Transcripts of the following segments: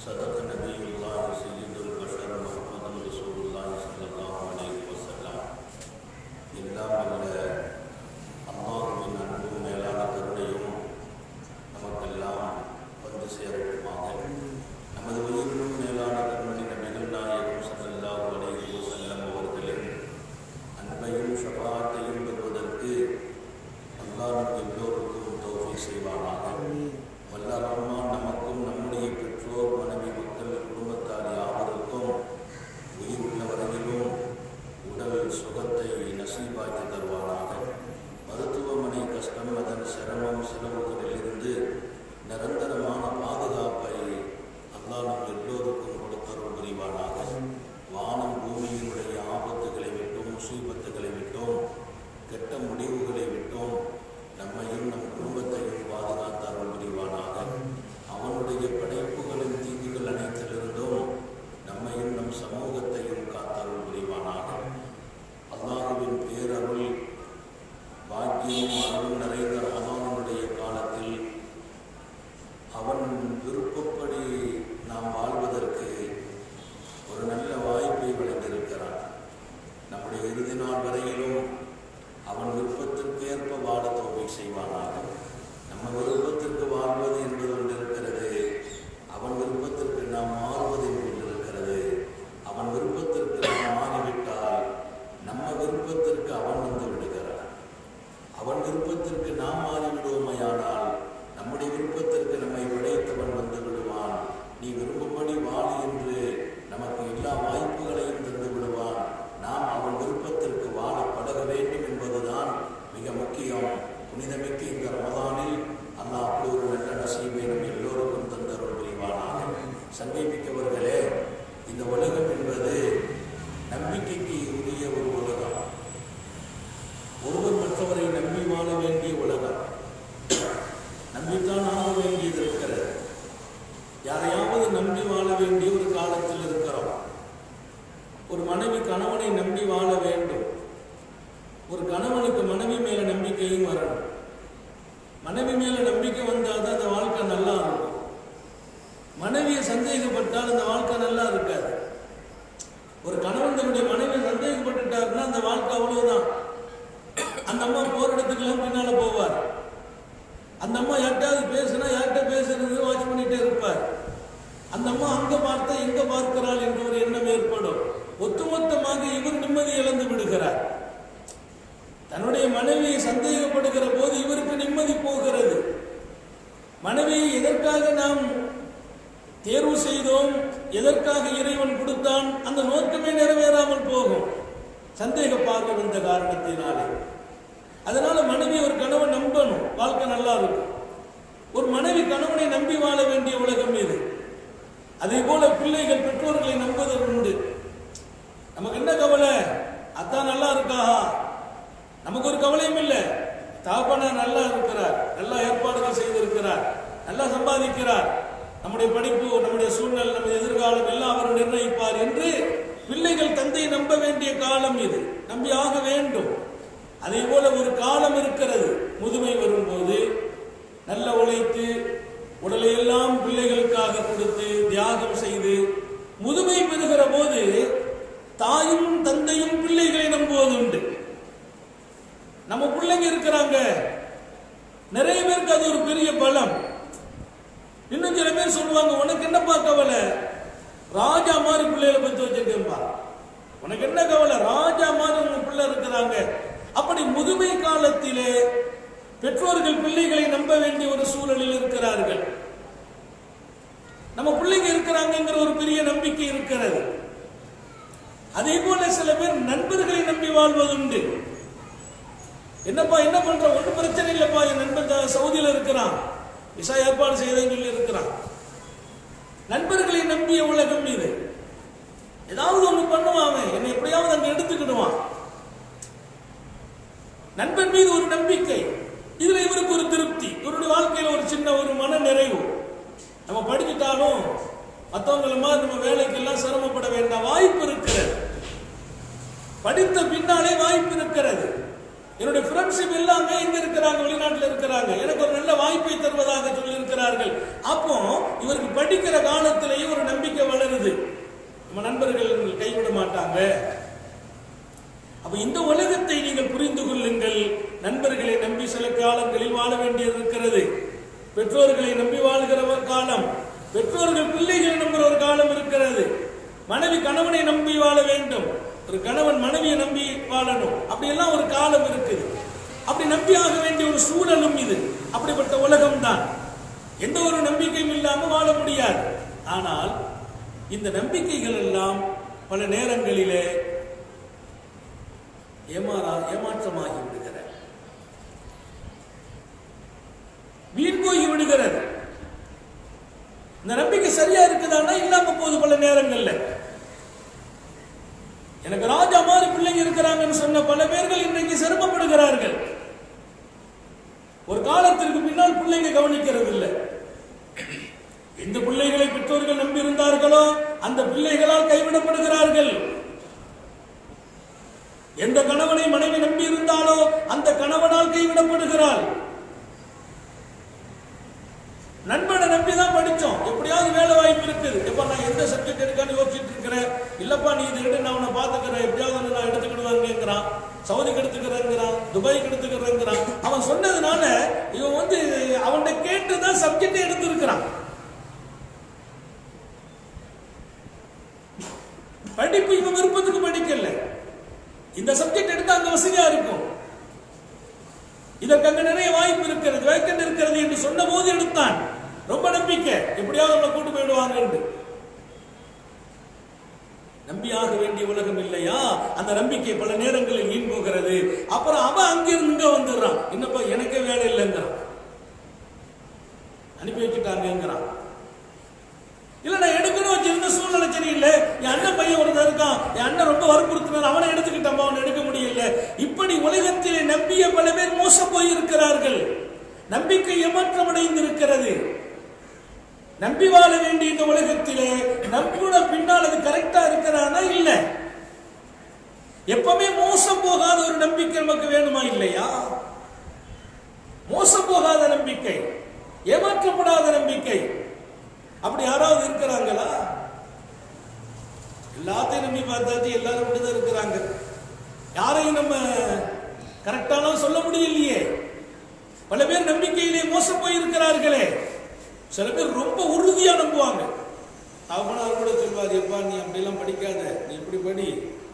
सदक़ नबीयुल्लाह सय्यदुल बशर मुहम्मद रसूलुल्लाह ஸல்லல்லாஹு அலைஹி வஸல்லம். எல்லாம் வல்ல அல்லாஹ்வின் அன்பும் மேலான கருணையும் நமக்கெல்லாம் வந்து சேரட்டுமாக. நமது உயிரினும் மேலான கண்மணி நபிகள் நாயகம் ஸல்லல்லாஹு அலைஹி வஸல்லம் அவர்களின் அன்பையும் ஷஃபாஅத்தையும் பெறுவதற்கு அல்லாஹ் நம் எல்லோருக்கும் தௌஃபீக் செய்வானாக. வல்ல ரஹ்மான் நமக்கும் நம்முடைய பெற்றோர், மனைவி, மக்கள், குடும்பத்தார் யாவருக்கும் உயிர் உள்ள வரையிலும் உடல் சுகத்தை நசீபாக்கி தருவானாக. மருத்துவமனை கஷ்டம், அதன் சிரமம், செலவுகளிலிருந்து நிரந்தரமான பாதுகாப்பை அல்லாஹ் நம் எல்லோருக்கும் கொடுத்தருள் புரிவானாக. வானம் பூமியினுடைய ஆபத்துகளை விட்டும், முசீபத்துகளை விட்டும், கெட்ட முடிவுகளை விட்டும் நம்மையும் நம் குடும்பத்தையும் பாதுகாத்து அருள் புரிவானாக. அவனுடைய படைப்புகளின் தீங்குகள் அனைத்திலிருந்தும் நம்மையும் நம் சமூகத்தையும் காத்தருள் புரிவானாக. அல்லாஹ்வின் பேரருள் பாக்கியமும் அருளும் நிறைந்த ரமலானுடைய காலத்தில் அவன் விருப்பப்படி நாம் வாழ்வதற்கு ஒரு நல்ல வாய்ப்பை வழங்கியிருக்கிறான். நம்முடைய இறுதி நாள் வரையிலும் அவன் விருப்பத்திற்கேற்ப வாழ தௌஃபீக் செய்வானாக. நம்ம விருப்பத்திற்கு வாழ்வது என்பது ஒன்று இருக்கிறது, அவன் விருப்பத்திற்கு நாம் மாறுவது என்று இருக்கிறது. அவன் விருப்பத்திற்கு நாம் மாறிவிட்டால் நம்ம விருப்பத்திற்கு அவன் வந்து விடுகிறான். அவன் விருப்பத்திற்கு நாம் மாறிவிடுவோமையானால் நம்முடைய விருப்பத்திற்கு நம்மை படைத்தவன் வந்து விடுவான். நீ விரும்பும்படி வாழ என்று நமக்கு எல்லா வாய்ப்புகளையும் தந்து விடுவான். நாம் அவன் விருப்பத்திற்கு வாழ பழக வேண்டும் என்பதுதான் மிக முக்கியம். புனிதமிக்க இந்த ரமலானில் அல்லாஹ் அப்படி ஒரு நல்ல நசீபை நம் எல்லோருக்கும் தந்தருள் புரிவானாக. சங்கமிக்கவர்களே, இந்த உலகம் என்பது நம்பிக்கைக்கு உரிய ஒரு உலகம். ஒருவர் மற்றவரை நம்பி வாழ வேண்டிய உலகம். நம்பித்தான் ஆக வேண்டியது இருக்கிறது. யாரையாவது நம்பி வாழ வேண்டிய ஒரு காலத்தில் இருக்கிறோம். ஒரு மனைவி கணவனை நம்பி வாழ வேண்டும். ஒரு கணவனுக்கு மனைவி மேல நம்பிக்கையும் வரணும். மனைவி மேல நம்பிக்கை வந்தால் அந்த வாழ்க்கை நல்லா இருக்கும். மனைவியை சந்தேகப்பட்டால் அந்த வாழ்க்கை நல்லா இருக்காது. ஒரு கணவன் தன்னுடைய மனைவியை சந்தேகப்பட்டுட்டாருன்னா அந்த வாழ்க்கை அவ்வளவுதான். அந்த அம்மா போற இடத்துக்கெல்லாம் பின்னால போவார். அந்த அம்மா யார்ட்டாவது பேசுனா யார்கிட்ட பேசுறது வாட்ச் பண்ணிட்டே இருப்பார். அந்த அம்மா அங்க பார்த்தா எங்க பார்க்கிறாள் என்ற ஒரு எண்ணம் ஏற்படும். ஒட்டுமொத்தமாக இவர் நிம்மதி இழந்து விடுகிறார். தன்னுடைய மனைவியை சந்தேகப்படுகிற போது இவருக்கு நிம்மதி போகிறது. மனைவியை எதற்காக நாம் தேர்வு செய்தோம், எதற்காக இறைவன் கொடுத்தான், அந்த நோக்கமே நிறைவேறாமல் போகும். சந்தேக பார்வை வந்த காரணத்தினாலே. அதனால மனைவி ஒரு கணவன் நம்பணும், வாழ்க்கை நல்லா இருக்கும். ஒரு மனைவி கணவனை நம்பி வாழ வேண்டிய உலகம் இது. அதே போல பிள்ளைகள் பெற்றோர்களை நம்புவது உண்டு. நமக்கு என்ன கவலை, அத்தான் நல்லா இருக்கா, நமக்கு ஒரு கவலையும் இல்லை. தாப்பனா நல்லா இருக்கிறார், நல்லா ஏற்பாடுகள் செய்திருக்கிறார், நல்லா சம்பாதிக்கிறார், நம்முடைய படிப்பு, நம்முடைய சூழ்நிலை, நம்முடைய எதிர்காலம் எல்லாம் அவர் நிர்ணயிப்பார் என்று பிள்ளைகள் தந்தையை நம்ப வேண்டிய காலம் இது. நம்பி ஆக வேண்டும். அதே போல ஒரு காலம் இருக்கிறது, முதுமை வரும்போது நல்ல உழைத்து உடலையெல்லாம் பிள்ளைகளுக்காக கொடுத்து தியாகம் செய்து முதுமை பெறுகிற போது தாயும் தந்தையும் பிள்ளைகளை நம்புவது உண்டு. நம்ம பிள்ளைங்க இருக்கிறாங்க, நிறைய பேருக்கு அது ஒரு பெரிய பலம். இன்னும் சில பேர் சொல்லுவாங்க, உனக்கு என்னப்பா கவலை, ராஜா மாதிரி பிள்ளைகளை பத்தி வச்சிருக்கேன்பா, உனக்கு என்ன கவலை, ராஜா மாதிரி உங்க பிள்ளை இருக்கிறாங்க. அப்படி முதுமை காலத்திலே பெற்றோர்கள் பிள்ளைகளை நம்ப வேண்டிய ஒரு சூழலில் இருக்கிறார்கள். நம்ம பிள்ளைங்க இருக்கிறாங்கிற ஒரு பெரிய நம்பிக்கை இருக்கிறது. அதே போல சில பேர் நண்பர்களை நம்பி வாழ்வதுண்டு. என்னப்பா என்ன பண்ற, ஒன்றும் பிரச்சனை இல்லப்பா, என் நண்பன் சவுதியில இருக்கிறான், விசா ஏற்பாடு செய்தேன்னு சொல்லி இருக்கிறான். நண்பர்களை நம்பிய உலகம் இது. ஏதாவது ஒண்ணு பண்ணுவாங்க, என்னை எப்படியாவது அங்க எடுத்துக்கிடுவான். நண்பன் மீது ஒரு நம்பிக்கை, இதுல இவருக்கு ஒரு திருப்தி, இவருடைய வாழ்க்கையில ஒரு சின்ன ஒரு மன நிறைவு. நம்ம படிச்சுட்டாலும் மற்றவங்கள மாதிரி நம்ம வேலைக்கெல்லாம் சிரமப்பட வேண்டாம், வாய்ப்பு இருக்கிறது. படித்த பின்னாலே வாய்ப்பு இருக்கிறது. என்னுடைய ஃப்ரெண்ட்ஷிப் எல்லாமே எங்க இருக்கிறாங்க? வெளிநாட்டில் இருக்கிறாங்க. எனக்கு ஒரு நல்ல வாய்ப்பை தருவதாக சொல்லி இருக்கிறார்கள். அப்போ இவருக்கு படிக்கிற காலத்திலேயே ஒரு நம்பிக்கை வளருது, நம்ம நண்பர்கள் கைவிட மாட்டாங்க. அப்ப இந்த உலகத்தை நீங்கள் புரிந்து கொள்ளுங்கள். நண்பர்களை நம்பி சில காலங்களில் வாழ வேண்டியது இருக்கிறது. பெற்றோர்களை நம்பி வாழ்கிற ஒரு காலம், பெற்றோர்கள் பிள்ளைகளை நம்புற ஒரு காலம் இருக்கிறது. மனைவி கணவனை நம்பி வாழ வேண்டும், ஒரு கணவன் மனைவியை நம்பி வாழணும். அப்படியெல்லாம் ஒரு காலம் இருக்குது. அப்படி நம்பி ஆக வேண்டிய ஒரு சூழலும் இது. அப்படிப்பட்ட உலகம் தான். எந்த ஒரு நம்பிக்கையும் இல்லாமல் வாழ முடியாது. ஆனால் இந்த நம்பிக்கைகள் எல்லாம் பல நேரங்களிலே ஏமாற்றமாகி விடுகிறது, வீண் போய் விடுகிறது. இந்த நம்பிக்கை சரியா இருக்குதான்னா இல்லாம போது பல நேரங்கள்ல. எனக்கு ராஜா மாதிரி பிள்ளைங்க இருக்கிறாங்கன்னு சொன்ன பல பேர்கள் இன்றைக்கு சிரமப்படுகிறார்கள். ஒரு காலத்திற்கு பின்னால் பிள்ளைங்க கவனிக்கிறது இல்லை. எந்த பிள்ளைகளை பெற்றோர்கள் நம்பி இருந்தார்களோ அந்த பிள்ளைகளால் கைவிடப்படுகிறார்கள். எந்த கணவனை மனைவி நம்பி இருந்தாலோ அந்த கணவனால் கைவிடப்படுகிறாள். நண்பனை நம்பிதான் படிச்சோம், எப்படியாவது வேலை வாய்ப்பு இருக்குது, எப்ப நான் எந்த சப்ஜெக்ட் எடுக்கான்னு யோசிச்சுட்டு இருக்கிறேன், இல்லப்பா நீ இது எடுத்து நான் உன்னை பாத்துக்கிறேன், எப்படியாவது நான் எடுத்துக்கிடுவாங்கிறான், சவுதிக்கு எடுத்துக்கிறேங்கிறான், துபாய்க்கு எடுத்துக்கிறேங்கிறான். அவன் சொன்னதுனால இவன் அவன்கிட்ட கேட்டுதான் சப்ஜெக்ட் எடுத்திருக்கிறான். படிப்பு இவன் விருப்பத்துக்கு படிக்கல. இந்த சப்ஜெக்ட் எடுத்தா அங்க வசதியா இருக்கும், இதற்கு அங்க நிறைய வாய்ப்பு இருக்கிறது, வேக்கண்ட் இருக்கிறது என்று சொன்ன போது எடுத்தான். ரொம்ப நம்பிக்கை, எப்படியாவது அவனை கூட்டு போயிடுவாங்க என்று. நம்பியாக வேண்டிய உலகம் இல்லையா? அந்த நம்பிக்கை பல நேரங்களில் வீண் போகிறது. அப்புறம் அவன் அங்கிருந்து இங்க வந்துடுறான், என்னப்பா எனக்கே வேலை இல்லைங்கிறான், அனுப்பி வச்சுட்டாங்கிறான். இல்ல நான் எடுக்கணும் வச்சிருந்த சூழ்நிலை சரியில்லை, என் அண்ணன் பையன் ஒருத்தர் இருக்கான், என் அண்ணன் ரொம்ப வற்புறுத்தினார், அவனை எடுத்துக்கிட்டோம், அவனை எடுக்க முடியல. இப்படி உலகத்திலே நம்பிய பல பேர் மோசம் போய் இருக்கிறார்கள். நம்பிக்கை ஏமாற்றம் அடைந்திருக்கிறது. நம்பி வாழ வேண்டிய இந்த உலகத்திலே நம்பியோட பின்னால் அது கரெக்டா இருக்கிறானா? இல்ல. எப்பவுமே மோசம் போகாத ஒரு நம்பிக்கை நமக்கு வேணுமா இல்லையா? மோசம் போகாத நம்பிக்கை, ஏமாற்றப்படாத நம்பிக்கை, அப்படி யாராவது இருக்கிறாங்களா? எல்லாத்தையும் நம்பி பார்த்தாச்சு, எல்லாரும் அப்படிதான் இருக்கிறாங்க. யாரையும் நம்ம கரெக்டான சொல்ல முடியலையே. பல பேர் நம்பிக்கையிலே மோசம் போய் இருக்கிறார்களே. சில பேர் ரொம்ப உறுதியா நம்புவாங்க. அவனார் கூட சொல்வார், எப்பா நீ அப்படியெல்லாம் படிக்காத, நீ இப்படி படி,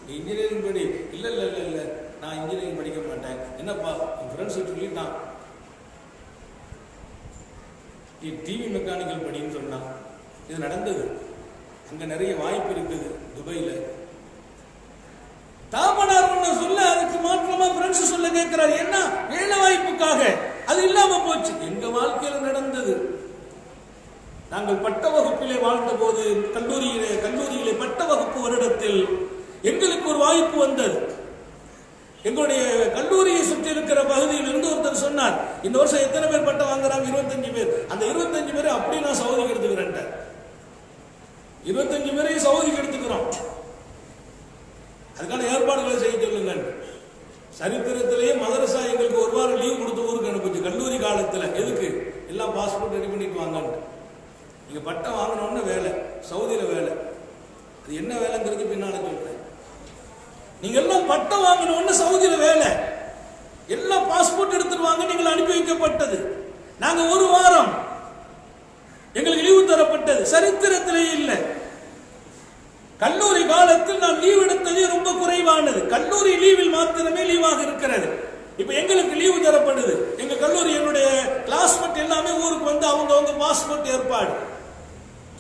நீ இன்ஜினியரிங் படி. இல்ல இல்ல இல்ல இல்ல நான் இன்ஜினியரிங் படிக்க மாட்டேன். என்னப்பா என் ஃப்ரெண்ட்ஸ் சொல்லிட்டான், நீ டிவி மெக்கானிக்கல் படின்னு சொன்னான். இது நடந்தது. அங்க நிறைய வாய்ப்பு இருக்குது துபாயில. தாப்பனார் ஒண்ணு சொல்ல, அதுக்கு மாற்றமா ஃப்ரெண்ட்ஸ் சொல்ல கேட்கிறார். என்ன வேலை வாய்ப்புக்காக அது இல்லாம போச்சு. எங்க வாழ்க்கையில நடந்தது. நாங்கள் பட்ட வகுப்பிலே வாழ்ந்த போது கல்லூரியிலே பட்ட வகுப்பு வருடத்தில் எங்களுக்கு ஒரு வாய்ப்பு வந்தது. எங்களுடைய கல்லூரியை சுற்றி இருக்கிற பகுதியில் இருந்து ஒருத்தர் சொன்னார், இந்த வருஷம் எத்தனை பேர் பட்டம் வாங்குறாங்க? 25 பேர். அந்த 25 பேரை அப்படி நான் சவுதிக்கு எடுத்துக்கிறேன். 25 பேரையும் சவுதிக்கு எடுத்துக்கிறோம், அதுக்கான ஏற்பாடுகளை செய்ய சொல்லுங்க. சரித்திரத்திலேயே மதரசா எங்களுக்கு ஒரு வாரம் லீவ் கொடுத்து ஊருக்கு அனுப்பிச்சு கல்லூரி காலத்தில். எதுக்கு? எல்லாம் பாஸ்போர்ட் ரெடி பண்ணிட்டு வாங்க. நீங்க பட்டம் வாங்கணும்னு வேலை, சவுதியில வேலை. அது என்ன வேலைங்கிறது பின்னால சொல்றேன். நீங்க எல்லாம் பட்டம் வாங்கணும்னு சவுதியில வேலை, எல்லாம் பாஸ்போர்ட் எடுத்துருவாங்க. நீங்கள் அனுப்பி வைக்கப்பட்டது. நாங்க ஒரு வாரம் எங்களுக்கு லீவு தரப்பட்டது. சரித்திரத்திலேயே இல்லை. கல்லூரி காலத்தில் நாம் லீவ் எடுத்ததே ரொம்ப குறைவானது. கல்லூரி லீவில் மாத்திரமே லீவாக இருக்கிறது. இப்ப எங்களுக்கு லீவு தரப்படுது. எங்க கல்லூரி என்னுடைய கிளாஸ்மேட் எல்லாமே ஊருக்கு வந்து அவங்க பாஸ்போர்ட் ஏற்பாடு.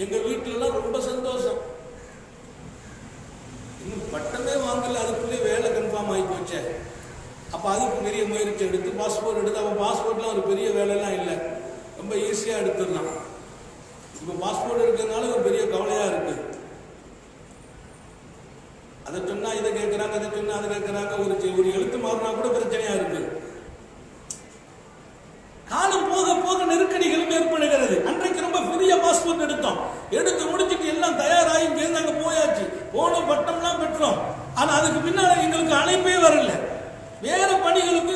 எங்க வீட்டுல எல்லாம் ரொம்ப சந்தோஷம். இன்னும் பட்டமே வாங்கல, அதுக்குள்ளே வேலை கன்ஃபார்ம் ஆகி போச்சே. அப்ப அதுக்கு பெரிய முயற்சி எடுத்து பாஸ்போர்ட் எடுத்து, அவன் பாஸ்போர்ட்ல ஒரு பெரிய வேலைலாம் இல்லை, ரொம்ப ஈஸியா எடுத்துடலாம். இப்ப பாஸ்போர்ட் எடுக்கிறதுனால ஒரு பெரிய கவலையா இருக்கு. அதை சொன்னா இதை கேட்கிறாங்க, அதை சொன்னா அதை கேட்கிறாங்க. ஒரு எழுத்து மாறினா கூட பிரச்சனையா இருக்கு. காலம் போக போக நெருக்கடிகளும் ஏற்படுகிறது. அன்றைக்கு ரொம்ப பெரிய பாஸ்போர்ட் எடுத்து முடிச்சுட்டு எல்லாம் தயாராகி இங்கிருந்து அங்க போயாச்சு, போன பட்டம்லாம் பெற்றோம். ஆனா அதுக்கு பின்னால எங்களுக்கு அழைப்பே வரல. வேற பணிகளுக்கு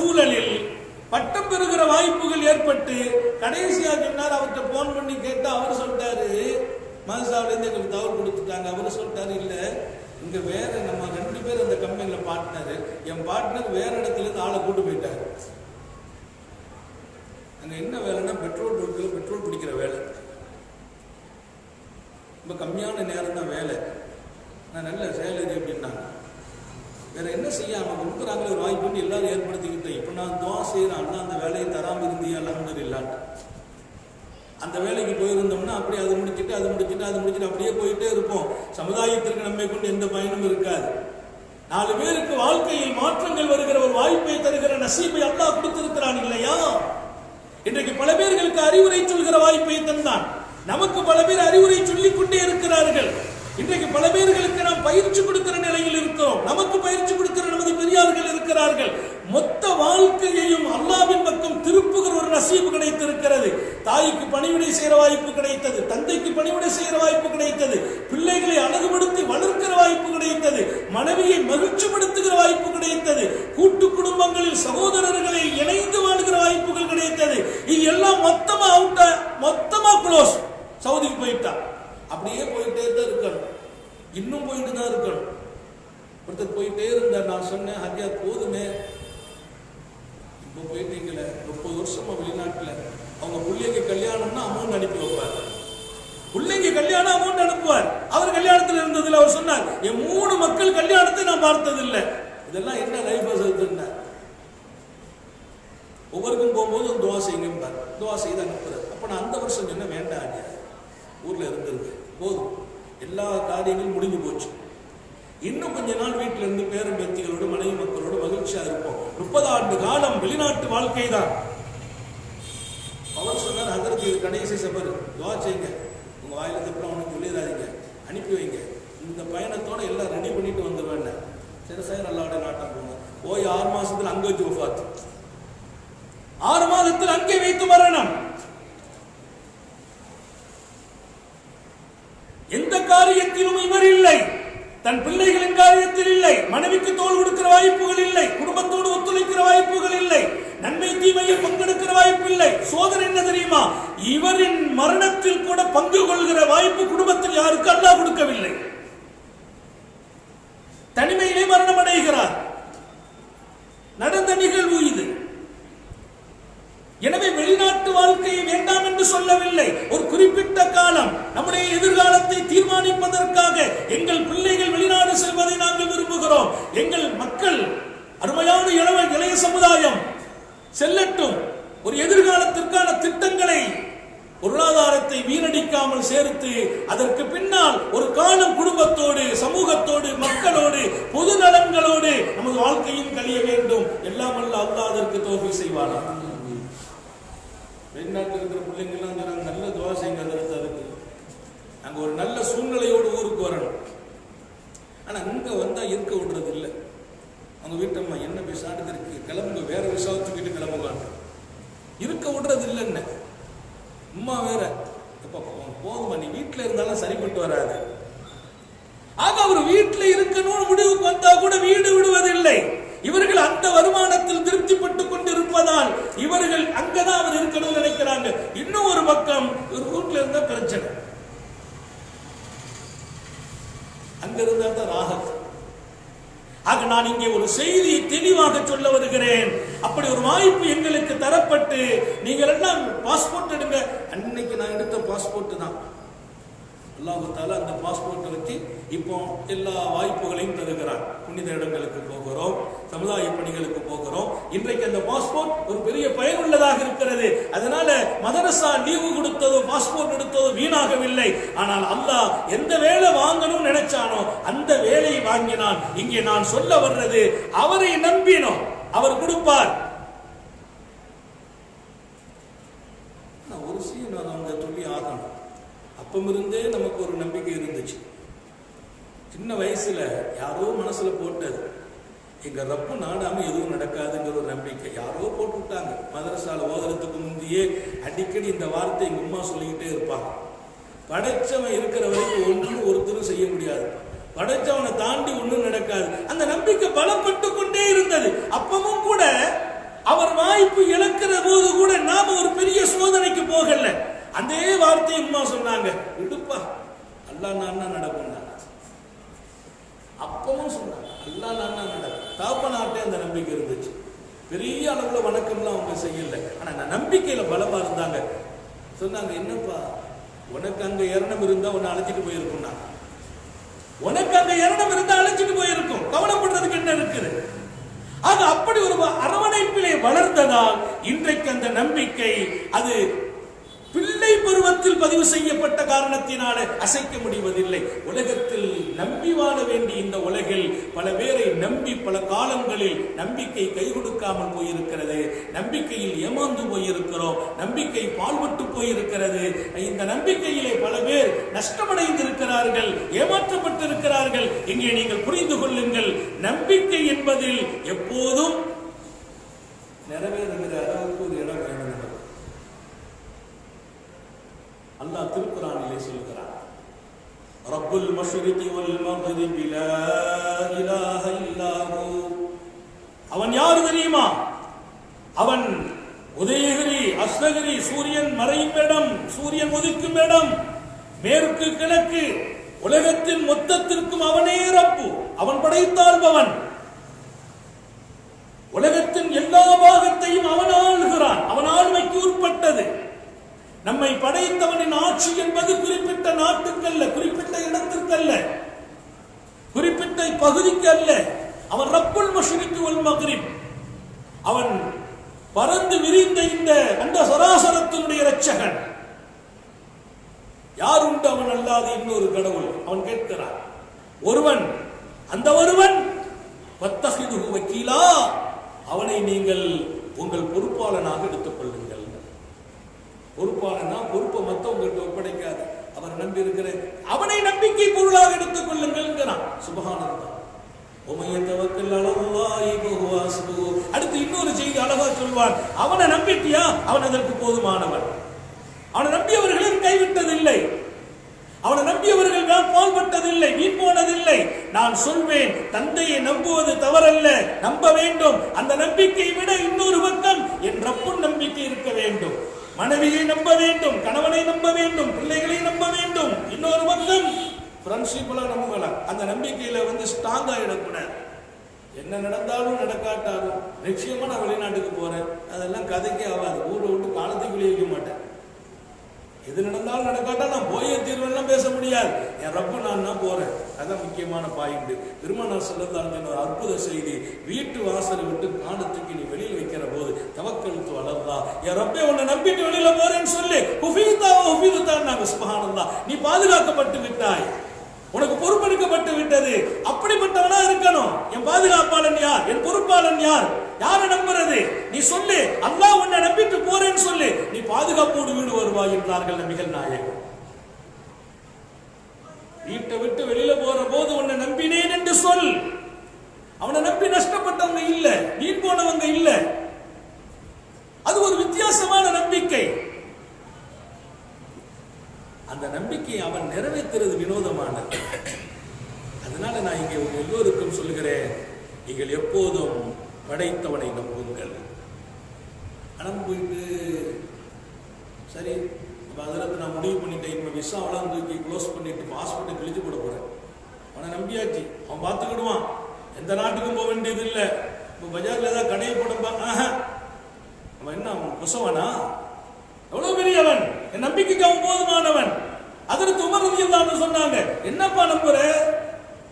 சூழலில் பட்டம் பெறுகிற வாய்ப்புகள் ஏற்பட்டு கடைசியாக சொன்னார். அவர்கிட்ட போன் பண்ணி கேட்டா அவர் சொல்லிட்டாரு, மதசாவிலேருந்து எங்களுக்கு தகவல் கொடுத்துட்டாங்க. அவர் சொல்லிட்டாரு, இல்ல இங்க வேற நம்ம 2 பேர் அந்த கம்பெனியில பார்ட்னர், என் பார்ட்னர் வேற இடத்துல இருந்து ஆளை கூட்டு போயிட்டாரு. அங்க என்ன வேலைன்னா பெட்ரோல் பங்க்ல பெட்ரோல் பிடிக்கிற வேலை. ரொம்ப கம்மியான நேரம் தான் வேலை, நான் நல்ல சேலரி அப்படின்னாங்க. வேற என்ன செய்ய, அவங்க கொடுக்குறாங்களே ஒரு வாய்ப்பு பண்ணி எல்லாரும் ஏற்படுத்திக்கிட்டேன். இப்ப நான் துவா செய்யறேன், அண்ணா அந்த வேலையை தராம இருந்தியா அல்ஹம்துலில்லாஹ். அந்த வேலைக்கு போயிருந்தோம்னா அப்படியே அது முடிச்சுட்டு அப்படியே போயிட்டே இருப்போம். சமுதாயத்திற்கு நம்மை கொண்டு எந்த பயனும் இருக்காது. 4 பேருக்கு வாழ்க்கையில் மாற்றங்கள் வருகிற ஒரு வாய்ப்பை தருகிற நசீபை அல்லாஹ் கொடுத்திருக்கிறான் இல்லையா? இன்றைக்கு பல பேர்களுக்கு அறிவுரை சொல்கிற வாய்ப்பை தந்தான். நமக்கு பல பேர் அறிவுரை சொல்லிக் கொண்டே இருக்கிறார்கள். இன்றைக்கு பல பேர்களுக்கு நாம் பயிற்சி கொடுக்கிற நிலையில் இருக்கிறோம். நமக்கு பயிற்சி கொடுக்கிற நமது பெரியார்கள் இருக்கிறார்கள். மொத்த வாழ்க்கையையும் அல்லாஹ்வின் பக்கம் திருப்புகிற ஒரு நசீபு கிடைத்திருக்கிறது. தாய்க்கு பணிவிடை செய்கிற வாய்ப்பு கிடைத்தது, தந்தைக்கு பணிவிடை செய்கிற வாய்ப்பு கிடைத்தது, பிள்ளைகளை அழகுபடுத்தி வளர்க்கிற வாய்ப்பு கிடைத்தது, மனைவியை மகிழ்ச்சிப்படுத்துகிற வாய்ப்பு கிடைத்தது, கூட்டு குடும்பங்களில் சகோதரர்களை இணைந்து வாழ்கிற வாய்ப்புகள் கிடைத்தது. இது எல்லாம் மொத்தமா க்ளோஸ். சவுதிக்கு போயிட்டா அப்படியே போயிட்டே தான் இருக்கணும், இன்னும் போயிட்டு தான் இருக்கணும். ஒருத்தர் போயிட்டே இருந்தார். நான் சொன்னேன், ஹஜ்ஜா போதுமே, இப்போ போயிட்டீங்களே 30 வருஷமா வெளிநாட்டுல, அவங்க பிள்ளைங்க கல்யாணம்னா அமௌண்ட் அனுப்பி வைப்பார். பிள்ளைங்க கல்யாணம் அமௌண்ட் அனுப்புவார். அவர் கல்யாணத்தில் இருந்ததுல அவர் சொன்னார், என் 3 மக்கள் கல்யாணத்தை நான் பார்த்ததில்லை. இதெல்லாம் என்ன லைஃப் என்ன? ஒவ்வொருக்கும் போகும்போது துவா செய்யுங்க, துவா செய்து அனுப்புறாரு. அப்ப நான் அந்த வருஷம் சொன்ன வேண்டாம், ஊர்ல இருந்திருக்கு போதும், எல்லா காரியங்களும் முடிஞ்சு போச்சு. இன்னும் கொஞ்ச நாள் வீட்டில இருந்து பேரன் பேத்திகளோடு மனைவி மக்களோடு மகிழ்ச்சியா இருப்போம். 30 ஆண்டு காலம் வெளிநாட்டு வாழ்க்கை தான். அவர் சொன்னார், அதற்கு இது கடைசி சபர், துவா செய்யுங்க, உங்க வாயில தப்புறம் அவனுக்கு சொல்லிடாதீங்க, அனுப்பி வைங்க, இந்த பயணத்தோட எல்லாம் ரெடி பண்ணிட்டு வந்துடுவேன். சரி சார், அல்லாஹ்வுடைய நாட்டம் போங்க. போய் 6 மாசத்துல அங்க வச்சு வஃபாத், 6 மாதத்தில் அங்கே வைத்து மரணம். எந்த காரியத்திலும் இவர் இல்லை, தன் பிள்ளைகளின் காரியத்தில் இல்லை, மனைவிக்கு தோள் கொடுக்கிற வாய்ப்புகள் இல்லை, குடும்பத்தோடு ஒத்துழைக்கிற வாய்ப்புகள் இல்லை, நன்மை தீமையில் பங்கெடுக்கிற வாய்ப்பு இல்லை. சோதனை என்ன தெரியுமா? இவரின் மரணத்தில் கூட பங்கு கொள்கிற வாய்ப்பு குடும்பத்தில் யாருக்கு அல்லாஹ் கொடுக்கவில்லை. தனிமையிலே மரணம் அடைகிறார். நடந்த நிகழ்வு இது. எனவே வெளிநாட்டு வாழ்க்கையை வேண்டாம் என்று சொல்லவில்லை. ஒரு குறிப்பிட்ட காலம் நம்முடைய எதிர்காலத்தை தீர்மானிப்பதற்காக எங்கள் பிள்ளைகள் வெளிநாடு செல்வதை நாங்கள் விரும்புகிறோம். எங்கள் மக்கள், அருமையான இளைய சமுதாயம் செல்லட்டும். ஒரு எதிர்காலத்திற்கான திட்டங்களை, பொருளாதாரத்தை வீணடிக்காமல் சேர்த்து அதற்கு பின்னால் ஒரு காலம் குடும்பத்தோடு, சமூகத்தோடு, மக்களோடு, பொது நலன்களோடு நமது வாழ்க்கையும் கழிய வேண்டும். எல்லாம் அல்ல அல்லாஹ் அதற்கு தௌஃபீக் செய்வானா. வெளிநாட்டில் இருக்கிற பிள்ளைங்கள்லாம் சொன்னாங்க, நல்ல துவா செய்யுங்க, அதுக்கு நாங்க ஒரு நல்ல சூழ்நிலையோடு ஊருக்கு வரணும். ஆனா இங்க வந்தா இருக்க விடுறது இல்லை. அவங்க வீட்டம்மா என்ன பேசாட்டு இருக்கு, கிளம்புங்க, வேற விஷயத்துக்கிட்டு கிளம்புவாங்க, இருக்க விடுறது இல்லைன்னு. அம்மா வேற, போதுமா, நீ வீட்டுல இருந்தாலும் சரிப்பட்டு வராது. ஆக அவர் வீட்டுல இருக்கணும்னு முடிவுக்கு வந்தா கூட வீடு விடுவதில்லை. இவர்கள் அந்த வருமானத்தில் திருப்திப்பட்டுக் கொண்டிருப்பதால் இவர்கள் அங்கதான் அவர் இருக்கணும்னு நினைக்கிறாங்க. இன்னும் ஒரு பக்கம் ஒரு வீட்டுல இருந்தா பிரச்சனை, அங்க இருந்தா தான் ராகத். ஆக நான் இங்கே ஒரு செய்தியை தெளிவாக சொல்ல வருகிறேன். அப்படி ஒரு வாய்ப்பு எங்களுக்கு தரப்பட்டு, நீங்கள் எல்லாம் பாஸ்போர்ட் எடுங்க. அன்னைக்கு நான் எடுத்த பாஸ்போர்ட் தான். அல்லாஹ் தஆலா அந்த பாஸ்போர்ட்டை வச்சு இப்போ எல்லா வாய்ப்புகளையும் தருகிறார். புனித இடங்களுக்கு போகிறோம், சமுதாய பணிகளுக்கு போகிறோம். இன்றைக்கு அந்த பாஸ்போர்ட் ஒரு பெரிய பயனுள்ளதாக இருக்கிறது. அதனால மதரசா லீவு கொடுத்ததோ பாஸ்போர்ட் எடுத்ததோ வீணாகவில்லை. ஆனால் அல்லாஹ் எந்த வேலை வாங்கணும்னு நினைச்சானோ அந்த வேலையை வாங்கினான். இங்கே நான் சொல்ல வர்றது, அவரை நம்பினோம், அவர் கொடுப்பார். ஒரு விஷயம் நான் அவங்க சொல்லி ஆகணும். அப்பமிருந்தே நமக்கு ஒரு நம்பிக்கை இருந்துச்சு. சின்ன வயசுல யாரோ மனசுல போட்டது, எங்க ரப்பு நாடாம எதுவும் நடக்காதுங்கிற ஒரு நம்பிக்கை யாரோ போட்டு விட்டாங்க. மதரசால ஓதுறதுக்கு முந்தையே அடிக்கடி இந்த வார்த்தை எங்க அம்மா சொல்லிக்கிட்டே இருப்பாங்க. படைச்சவன் இருக்கிற வரைக்கும் ஒன்றும் ஒருத்தரும் செய்ய முடியாது, படைச்சவனை தாண்டி ஒன்றும் நடக்காது. அந்த நம்பிக்கை பலப்பட்டு கொண்டே இருந்தது. அப்பவும் கூட வாய்ப்பு இழக்கிற போது கூட நாம ஒரு பெரிய சோதனைக்கு போகல. அதே வார்த்தையை அம்மா சொன்னாங்க, விடுப்பா அல்லாஹ் நான் நடக்கும். அப்பவும் சொன்னாங்க அல்லாஹ் நான் நடக்கும். தாப்பனாட்டே அந்த நம்பிக்கை இருந்துச்சு. பெரிய அளவுல வணக்கம்லாம் அவங்க செய்யல, ஆனா அந்த நம்பிக்கையில பலமா இருந்தாங்க. சொன்னாங்க, என்னப்பா உனக்கு அங்க இரணம் இருந்தா உன்னை அழைச்சிட்டு போயிருக்கும், உனக்கு அங்க இரணம் இருந்தா அழைச்சிட்டு போயிருக்கும், கவலைப்படுறதுக்கு என்ன இருக்குது? ஆக அப்படி ஒரு அரவணைப்பிலே வளர்ந்ததால் இன்றைக்கு அந்த நம்பிக்கை அது பிள்ளை பருவத்தில் பதிவு செய்யப்பட்ட காரணத்தினால அசைக்க முடிவதில்லை. உலகத்தில் நம்பி வாழ வேண்டிய இந்த உலகில் பல பேரை நம்பி பல காலங்களில் நம்பிக்கை கை கொடுக்காமல் போயிருக்கிறது. நம்பிக்கையில் ஏமாந்து போயிருக்கிறோம். நம்பிக்கை பால்பட்டு போயிருக்கிறது. இந்த நம்பிக்கையிலே பல பேர் நஷ்டமடைந்திருக்கிறார்கள், ஏமாற்றப்பட்டிருக்கிறார்கள். இங்கே நீங்கள் புரிந்து கொள்ளுங்கள், நம்பிக்கை என்பதில் எப்போதும் நிறைவேறுகிற அளவுக்கு ஒரு இடம் வேண்டும். அல்லாஹ் திருக்குர்ஆனிலே சொல்கிறார், ரப்புல் மஷ்ரிகி வல் மக்ரிபி லா இலாஹ இல்லா ஹு. அவன் யார் தெரியுமா? அவன் உதயகிரி, அஸ்தகிரி, சூரியன் மறையும் இடம், சூரியன் உதிக்கும் இடம், மேற்கு கிழக்கு, உலகத்தின் மொத்தத்திற்கும் அவனே ரப்பு. அவன் படைத்தாள்பவன். உலகத்தின் எல்லா பாகத்தையும் அவன் ஆளுகிறான். அவன் ஆளுமைக்கு உட்பட்டது. நம்மை படைத்தவனின் ஆட்சி என்பது குறிப்பிட்ட நாட்டுக்கல்ல, குறிப்பிட்ட இடத்திற்கல்ல, குறிப்பிட்ட பகுதிக்கு அல்ல. அவன் ரப்புல் மஷ்ரிகி வல் மக்ரிப். அவன் பறந்து விரிந்த இந்த அந்த சராசரத்தினுடைய இரட்சகன். யார் உண்டு அவன் அல்லாது இன்னொரு கடவுள்? அவன் கேட்கிறான். ஒருவன், அந்த ஒருவன் வத்தஹிதுஹு வக்கீலா, அவனை நீங்கள் உங்கள் பொறுப்பாளனாக எடுத்துக் கொள்ளுங்கள். பொறுப்பாளனா பொறுப்பை மத்தவங்கிட்ட ஒப்படைக்காத, அவர் நம்பி இருக்கிற அவனை நம்பிக்கை பொருளாக எடுத்துக் கொள்ளுங்கள். சுப்ஹானல்லாஹ். அடுத்து இன்னொரு செய்தி அழகா சொல்வான், அவனை நம்பிட்டியா, அவன் அதற்கு போதுமானவன். அவனை நம்பியவர்களும் கைவிட்டதில்லை, அவனை நம்பியவர்கள் பால்பட்டதில்லை, வீண் போனதில்லை. நான் சொல்வேன், தந்தையை நம்புவது தவறல்ல, நம்ப வேண்டும். அந்த நம்பிக்கையை விட இன்னொரு பக்கம் என் ரப்புன் நம்பிக்கை இருக்க வேண்டும். மனைவியை நம்ப வேண்டும், கணவனை நம்ப வேண்டும், பிள்ளைகளை நம்ப வேண்டும். இன்னொரு பக்கம் ஃப்ரெண்ட்ஷிப்லாம் நம்பலாம். அந்த நம்பிக்கையில ஸ்ட்ராங் ஆயிடக்கூடாது. என்ன நடந்தாலும் நடக்காட்டாலும் நிச்சயமா நான் வெளிநாட்டுக்கு போறேன், அதெல்லாம் கதைக்கே ஆகாது. ஊரை விட்டு காலத்துக்கு வெளியே வைக்க மாட்டேன். எது நடந்தாலும் நடக்காட்டா நான் போயே தீர்வெல்லாம் பேச முடியாது. என் ரப்பு நான் தான் போறேன். அதான் முக்கியமான பாயிண்ட். பெருமானார் ஸல்லல்லாஹு அலைஹி வஸல்லம் அற்புத செய்தி, வீட்டு வாசலை விட்டு காலத்துக்கு நீ வெளியில் வைக்கிற போது தவக்கல்து அலல்லாஹ், என் ரப்பே உன்னை நம்பிட்டு வெளியில போறேன்னு சொல்லி ஹுஃபிதுதான். சுப்ஹானல்லாஹ், நீ பாதுகாக்கப்பட்டு விட்டாய், உனக்கு பொறுப்பெடுக்கப்பட்டு விட்டது. அப்படிப்பட்டவனா இருக்கணும். என் பாதுகாப்பாளன் யார்? என் பொறுப்பாளன் யார்? யாரை நம்புறது? நீ சொல்லு, அல்லாஹ் உன்னை நம்பிட்டு போறேன்னு சொல்லு, நீ பாதுகாப்போடு வீடு வருவாய் என்றார்கள் நபிகள் நாயகம். வீட்டை விட்டு வெளியில போற போது உன்னை நம்பினேன் என்று சொல். அவனை நம்பி நஷ்டப்பட்டவங்க இல்ல, வீண் போனவங்க இல்ல. அது ஒரு வித்தியாசமான நம்பிக்கை. அந்த நம்பிக்கை அவன் நிறைவேற்றுறது வினோதமானது. அதனால நான் இங்கே எல்லோருக்கும் சொல்கிறேன், நீங்கள் எப்போதும் படைத்தவனை நம்புங்கள். அனம் போயிட்டு சரி அதில் நான் முடிவு பண்ணிட்டேன், இப்போ விசாவெல்லாம் தூக்கி க்ளோஸ் பண்ணிட்டு பாஸ்போர்ட்டை கிழிச்சு போட போறேன். அவனை நம்பியாச்சு, அவன் பார்த்துக்கிடுவான், எந்த நாட்டுக்கும் போக வேண்டியது இல்லை. இப்போ பஜார்ல ஏதாவது கடையை போடப்பா, அவன் என்ன அவன் குசவனா? எவ்வளவு பெரியவன், என் நம்பிக்கைக்கு அவன் போதுமானவன். அதற்கு உமர் ரலியல்லாஹு அன்ஹு சொன்னாங்க, என்னப்பா நம்புற?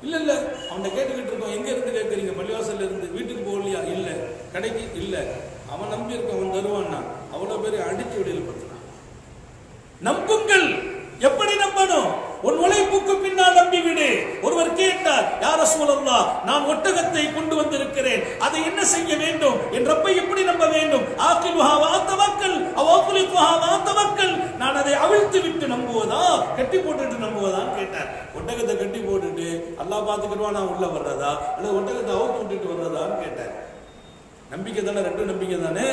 இல்ல இல்ல அவனை கேட்டுக்கிட்டு இருக்கோம். எங்க இருந்து கேட்கறீங்க? பள்ளிவாசல்ல இருந்து. வீட்டுக்கு போகலையா? இல்ல. கடைக்கு? இல்ல. அவன் நம்பி இருக்க, அவன் தருவான்னா. அவ்வளவு பேரை அடிச்சு விடையில் படுத்தினான். நம்புங்கள். எப்படி நம்பணும்? உன் உழைப்புக்கு பின்னால் நம்பிவிடு. ஒருவர் கேட்டார், யா ரசூலல்லாஹ், நான் ஒட்டகத்தை கொண்டு வந்திருக்கிறேன், அதை என்ன செய்ய வேண்டும்? என் ரப்பை எப்படி நம்ப வேண்டும்? ஆகிலுஹா வா தவக்கல் அவ் ஆஃலிகுஹா வா தவக்கல், நான் அதை அவிழ்த்து விட்டு நம்புவதா, கட்டி போட்டுட்டு நம்புவதான்னு கேட்டார். ஒட்டகத்தை கட்டி போட்டுட்டு அல்லாஹ் பார்த்துக்கிடுவா நான் உள்ள வர்றதா, அல்லது ஒட்டகத்தை அவுத்து விட்டுட்டு வர்றதான்னு கேட்டார். நம்பிக்கை தானே, ரெண்டு நம்பிக்கை தானே,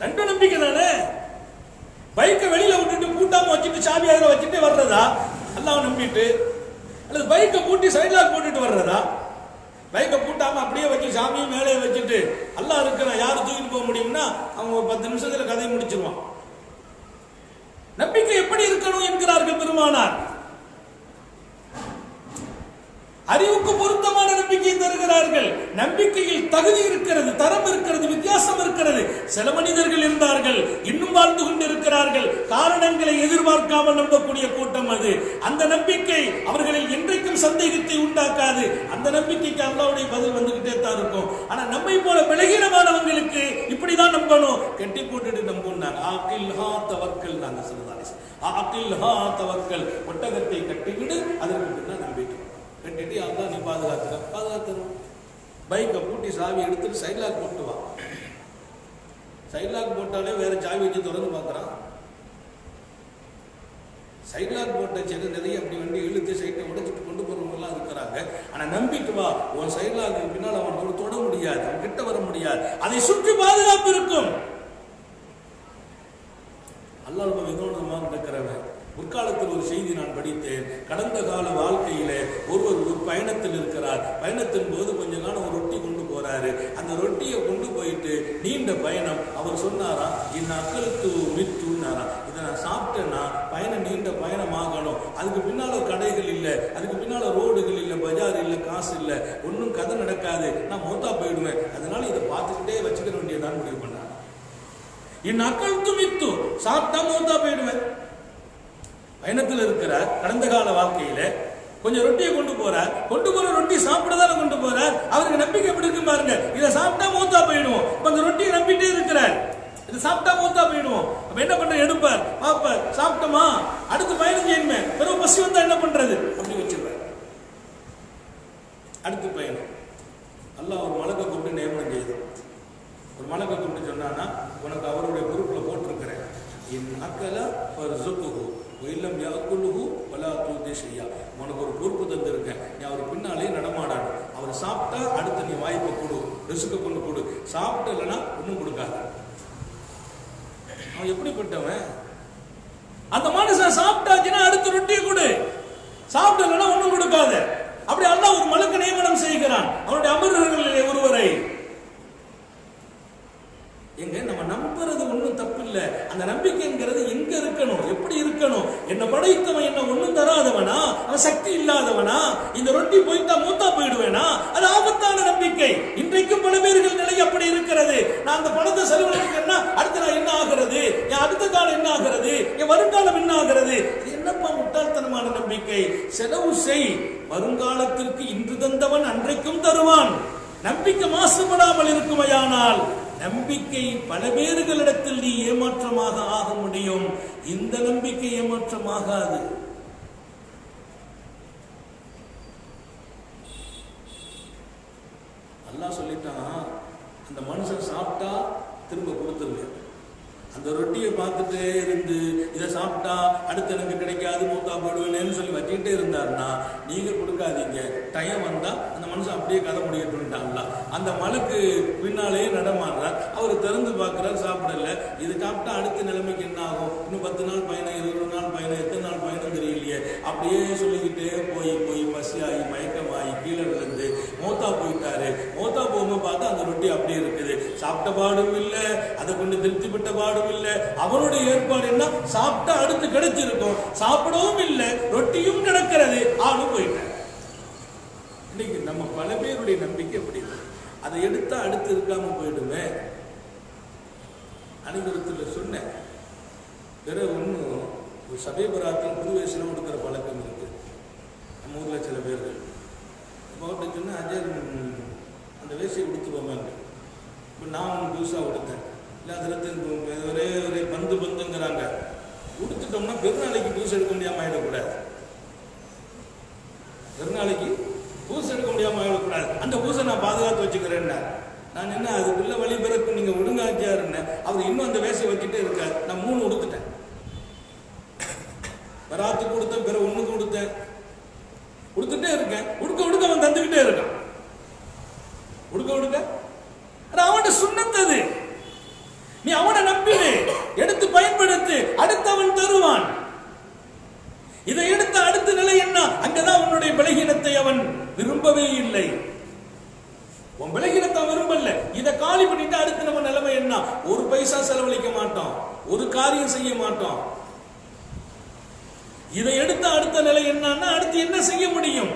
ரெண்டு நம்பிக்கை தானே. பைக்கை வெளியில விட்டுட்டு பூட்டாம வச்சுட்டு சாவி அதில் வச்சுட்டு வர்றதா அல்லாஹ் நம்பிட்டு, அல்லது பைக்கை பூட்டி சைட்லாக் போட்டுட்டு வர்றதா? பைக்கை பூட்டாம அப்படியே வச்சு சாமியும் மேலே வச்சுட்டு சொன்னீங்கன்னா அவங்க 10 நிமிஷத்துல கதையை முடிச்சிருவான். நம்பிக்கை எப்படி இருக்கணும் என்கிறார்கள் பெருமானார். அறிவுக்கு பொருத்தமான நம்பிக்கை தருகிறார்கள். நம்பிக்கையில் தகுதி இருக்கிறது, தரம் இருக்கிறது, வித்தியாசம் இருக்கிறது. சில மனிதர்கள் இருந்தார்கள், இன்னும் வாழ்ந்து கொண்டிருக்கிறார்கள். காரணங்களை எதிர்பார்க்காமல் நம்பக்கூடிய கூட்டம் அது. அந்த நம்பிக்கை அவர்களில் என்றைக்கும் சந்தேகத்தை உண்டாக்காது. அந்த நம்பிக்கைக்கு அல்லாஹ்வுடைய பதில் வந்துகிட்டே தான் இருக்கும். ஆனா நம்மை போல பலகீனமானவங்களுக்கு இப்படிதான் நம்பணும், கட்டி போட்டுட்டு நம்புனாங்க. ஆகில்ஹா தவக்கல் நாங்க சொல்லுதாங்க. ஆகில்ஹா தவக்கல், ஒட்டகத்தை கட்டிவிடு, அதற்கு பின்னால் நம்பிக்கை கட்டிட்டு அல்லாஹ் நீ பாதுகாத்துரும். பைக்கை பூட்டி சாவி எடுத்துட்டு சைட் லாக் போட்டு வா. சைட் லாக் போட்டாலே வேற சாவி வச்சு திறந்து பார்க்குறான். சைட் லாக் போட்ட செடி நிறைய அப்படி வண்டி இழுத்து சைட்டை உடைச்சிட்டு கொண்டு போறவங்கலாம் இருக்கிறாங்க. ஆனா நம்பிட்டு வா, உன் சைட் லாக் பின்னால் அவன் தொட முடியாது, அவன் கிட்ட வர முடியாது. அதை சுற்றி பாதுகாப்பு இருக்கும். அல்லாஹ் ரொம்ப வினோதமாக இருக்கிறவன். முற்காலத்தில் ஒரு செய்தி நான் படித்தேன். கடந்த கால வாழ்க்கையில ஒருவர் ஒரு பயணத்தில் இருக்கிறார். பயணத்தின் போது கொஞ்ச காலம் ஒரு ரொட்டி கொண்டு போறாரு. அந்த ரொட்டியை கொண்டு போயிட்டு நீண்ட பயணம். அவர் சொன்னாரா, இந்த அக்களுக்கு மித்துனாரா, இதை நான் சாப்பிட்டேன்னா பயணம் நீண்ட பயணம் ஆகணும். அதுக்கு பின்னால கடைகள் இல்லை, அதுக்கு பின்னால ரோடுகள் இல்லை, பஜார் இல்லை, காசு இல்லை, ஒன்றும் கதை நடக்காது, நான் மௌத்தா போயிடுவேன். அதனால இதை பார்த்துக்கிட்டே வச்சுக்கிற வேண்டியதான் முடிவு பண்ணார். இந்நாட்களுக்கு மித்து சாப்பிட்டா மௌத்தா போயிடுவேன். பயணத்தில் இருக்கிறார். கடந்த கால வாழ்க்கையில கொஞ்சம் ரொட்டியை கொண்டு போறார். கொண்டு போற ரொட்டி சாப்பிடதான கொண்டு போறார். அவருக்கு நம்பிக்கை எப்படி இருக்கு பாருங்க, இதை சாப்பிட்டா மூத்தா போயிடுவோம். அந்த ரொட்டியை நம்பிட்டே இருக்கிறார், இது சாப்பிட்டா மூத்தா போயிடுவோம். அப்ப என்ன பண்ற, எடுப்பார், பாப்பார், சாப்பிட்டோமா அடுத்து பயணம் செய்யணுமே, பிறகு பசி வந்தா என்ன பண்றது, அப்படி வச்சிருப்பார். அடுத்து பயணம். அல்லாஹ் ஒரு மலக்கை கூப்பிட்டு நியமனம் செய்தோம். ஒரு மலக்கை கூப்பிட்டு சொன்னான்னா, உனக்கு அவருடைய பொறுப்புல போட்டிருக்கிறேன், அக்கல இல்லம் யாக்குலுஹு வலா தூதேஷையா, உனக்கு ஒரு பொறுப்பு தந்திருக்கேன், நீ அவர் பின்னாலே நடமாடாது. அவர் சாப்பிட்டா அடுத்து நீ வாய்ப்பை கொடு, ரிசுக்க கொண்டு கொடு, சாப்பிட்டலன்னா ஒன்றும் கொடுக்காது. அவன் எப்படிப்பட்டவன்? அந்த மனுஷன் சாப்பிட்டாச்சுன்னா அடுத்த ரொட்டியை கொடு, சாப்பிட்டலன்னா ஒன்றும் கொடுக்காத. அப்படி அல்லாஹ் ஒரு மலக்கு நியமனம் செய்கிறான் அவனுடைய அமரர்களிலே ஒருவரை. எங்க நம்ம நம்புறது ஒன்றும் தப்பு இல்லை. அந்த நம்பிக்கைங்கிறது எங்க இருக்கணும், எப்படி இருக்கணும்? என்ன படைத்தவன் என்ன ஒன்றும் தராதவனா, அவன் சக்தி இல்லாதவனா, இந்த ரொட்டி போயிட்டா மூத்தா போயிடுவேனா, அது ஆபத்தான நம்பிக்கை. இன்றைக்கும் பல பேர்கள் நிலை அப்படி இருக்கிறது. நான் அந்த பணத்தை செலவழிக்கிறேன்னா அடுத்து நான் என்ன ஆகிறது, என் அடுத்த காலம் என்ன ஆகிறது, என் வருங்காலம் என்ன ஆகிறது? இது என்னப்பா முட்டாள்தனமான நம்பிக்கை. செலவு செய், வருங்காலத்திற்கு இன்று தந்தவன் அன்றைக்கும் தருவான். நம்பிக்கை மாசுபடாமல் இருக்குமையானால் நம்பிக்கை பல பேர்களிடத்தில் நீ ஏமாற்றமாக ஆக முடியும். இந்த நம்பிக்கை ஏமாற்றமாகாது. அல்லாஹ் சொல்லிட்டான், அந்த மனுஷன் சாப்பிட்டா திரும்ப கொடுத்துருங்க. அந்த ரொட்டியை பார்த்துட்டே இருந்து இதை சாப்பிட்டா அடுத்து எனக்கு கிடைக்காது, மூத்தா போடுவேன்னு சொல்லி வச்சுக்கிட்டே இருந்தாருன்னா நீங்க கொடுக்காதீங்க. டைம் வந்தா அந்த மனுஷன் அப்படியே கதை முடியட்டும்ட்டாங்களா. அந்த மலைக்கு பின்னாலே நடமாடுறார். அவர் திறந்து பார்க்கிறார், சாப்பிடல. இது சாப்பிட்டா அடுத்த நிலைமைக்கு என்ன ஆகும், இன்னும் 10 நாள் பயணம், 20 நாள் பயணம், எத்தனை நாள் பயணம் தெரியலையே. அப்படியே சொல்லிக்கிட்டே போய் பசியாகி மயக்கமாகி கீழே விழுந்து மூத்தா போயிட்டாரு. மூத்தா போகும்போது பார்த்தா அந்த ரொட்டி அப்படியே இருக்குது. சாப்பிட்ட பாடும் இல்லை, அதை கொண்டு திருப்திப்பட்ட பாடும் இல்லை. அவனுடைய ஏற்பாடு என்ன, சாப்பிட்டா அடுத்து கிடைச்சிருக்கும், சாப்பிடவும் இல்லை, ரொட்டியும் கிடக்கிறது, ஆளும் போயிட்டார். இன்னைக்கு நம்ம பல பேருடைய நம்பிக்கை எப்படி இருக்கு, அதை எடுத்தா அடுத்து இருக்காம போயிடுமே. அனைவரத்தில் சொன்னேன், வேற ஒன்றும் ஒரு சபைபராத்தில் புது வயசுல கொடுக்குற பழக்கம் இருக்கு நம்ம ஊர்ல. சில பேர்கள் இப்போ சொன்ன அஜய் அந்த வேசியை கொடுத்துருவாங்க. இப்போ நான் ஒன்று புதுசாக கொடுத்தேன், இல்லை அதில் ஒரே பந்துங்கிறாங்க. கொடுத்துட்டோம்னா பெருநாளைக்கு புதுசு எடுக்க முடியாமல் ஆகிடக்கூடாது. பெருநாளைக்கு புதுசு எடுக்க முடியாமல் ஆகிடக்கூடாது. அந்த புதுசை நான் பாதுகாத்து வச்சுக்கிறேன்னா நான் என்ன அதுக்குள்ள வழி பிறக்கும், நீங்கள் ஒழுங்காச்சியாருன்னு அவர் இன்னும் அந்த வேசையை வச்சுட்டே இருக்காரு. நான் 3 கொடுத்துட்டேன். வராத்து கொடுத்தேன், பிற 1 கொடுத்தேன், கொடுத்துட்டே இருக்கேன். உடுக்க அவன் தந்துக்கிட்டே இருக்கான். உடுக்க அவன் சுண்ணத்தது. நீ அவனை நம்பினு எடுத்து பயன்படுத்து, அடுத்து அவன் தருவான். இதை எடுத்த அடுத்த நிலை என்ன, அங்கதான் உன்னுடைய பலகீனத்தை அவன் விரும்பவே இல்லை. உன் பலகீனத்தை விரும்பல, இதை காலி பண்ணிட்டு அடுத்து நம்ம நிலைமை என்ன? ஒரு பைசா செலவழிக்க மாட்டோம், ஒரு காரியம் செய்ய மாட்டோம். இதை எடுத்த அடுத்த நிலை என்னன்னா அடுத்து என்ன செய்ய முடியும்?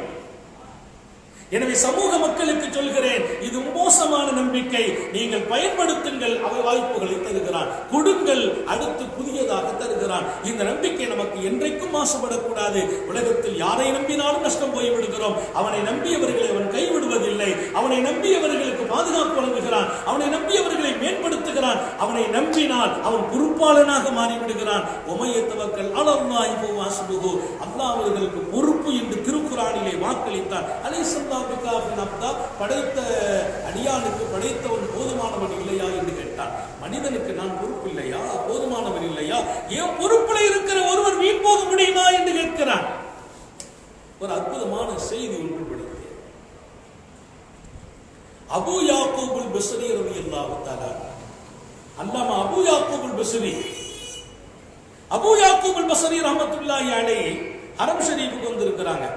எனவே சமூக மக்களுக்கு சொல்கிறேன், இது மோசமான நம்பிக்கை. நீங்கள் பயன்படுத்துங்கள், அவை வாய்ப்புகளை தருகிறான், கொடுங்கள், அடுத்து புதியதாக தருகிறான். இந்த நம்பிக்கை நமக்கு என்றைக்கும் மாசுபடக்கூடாது. உலகத்தில் யாரை நம்பினாலும் நஷ்டம் போய்விடுகிறோம். அவனை நம்பியவர்களை அவன் கைவிடுவதில்லை. அவனை நம்பியவர்களுக்கு பாதுகாப்பு வழங்குகிறான். அவனை நம்பியவர்களை மேம்படுத்துகிறான். அவனை நம்பினால் அவன் பொறுப்பாளனாக மாறிவிடுகிறான். உமையத்தவர்கள் அலல்லாஹி வஹஸ்புஹு, அல்லாஹ் அவர்களுக்கு பொறுப்பு என்று திருக்குர்ஆனிலே வாக்களித்தார். அலைஹிஸ்ஸலாம் படைத்த அடியானுக்கு படைத்தவன் போதுமானவன் இல்லையா என்று கேட்டான். மனிதனுக்கு நான் பொறுப்பு இல்லையா, போதுமானவன் இல்லையா? ஏன் பொறுப்பில் இருக்கிற ஒருவர் வீண் போக முடியுமா என்று கேட்கிறான். ஒரு அற்புதமான செய்தி ஒன்றுபடுத்தி அபூ யாக்கூபுல் பஸ்ரி ரலியல்லாஹு தஆலா, அல்லாமா அபூ யாக்கூபுல் பஸ்ரி, அபூ யாக்கூபுல் பஸ்ரி ரஹ்மத்துல்லாஹி அலைஹி ஹரம் ஷரீஃபுக்கு வந்திருக்கிறாங்க.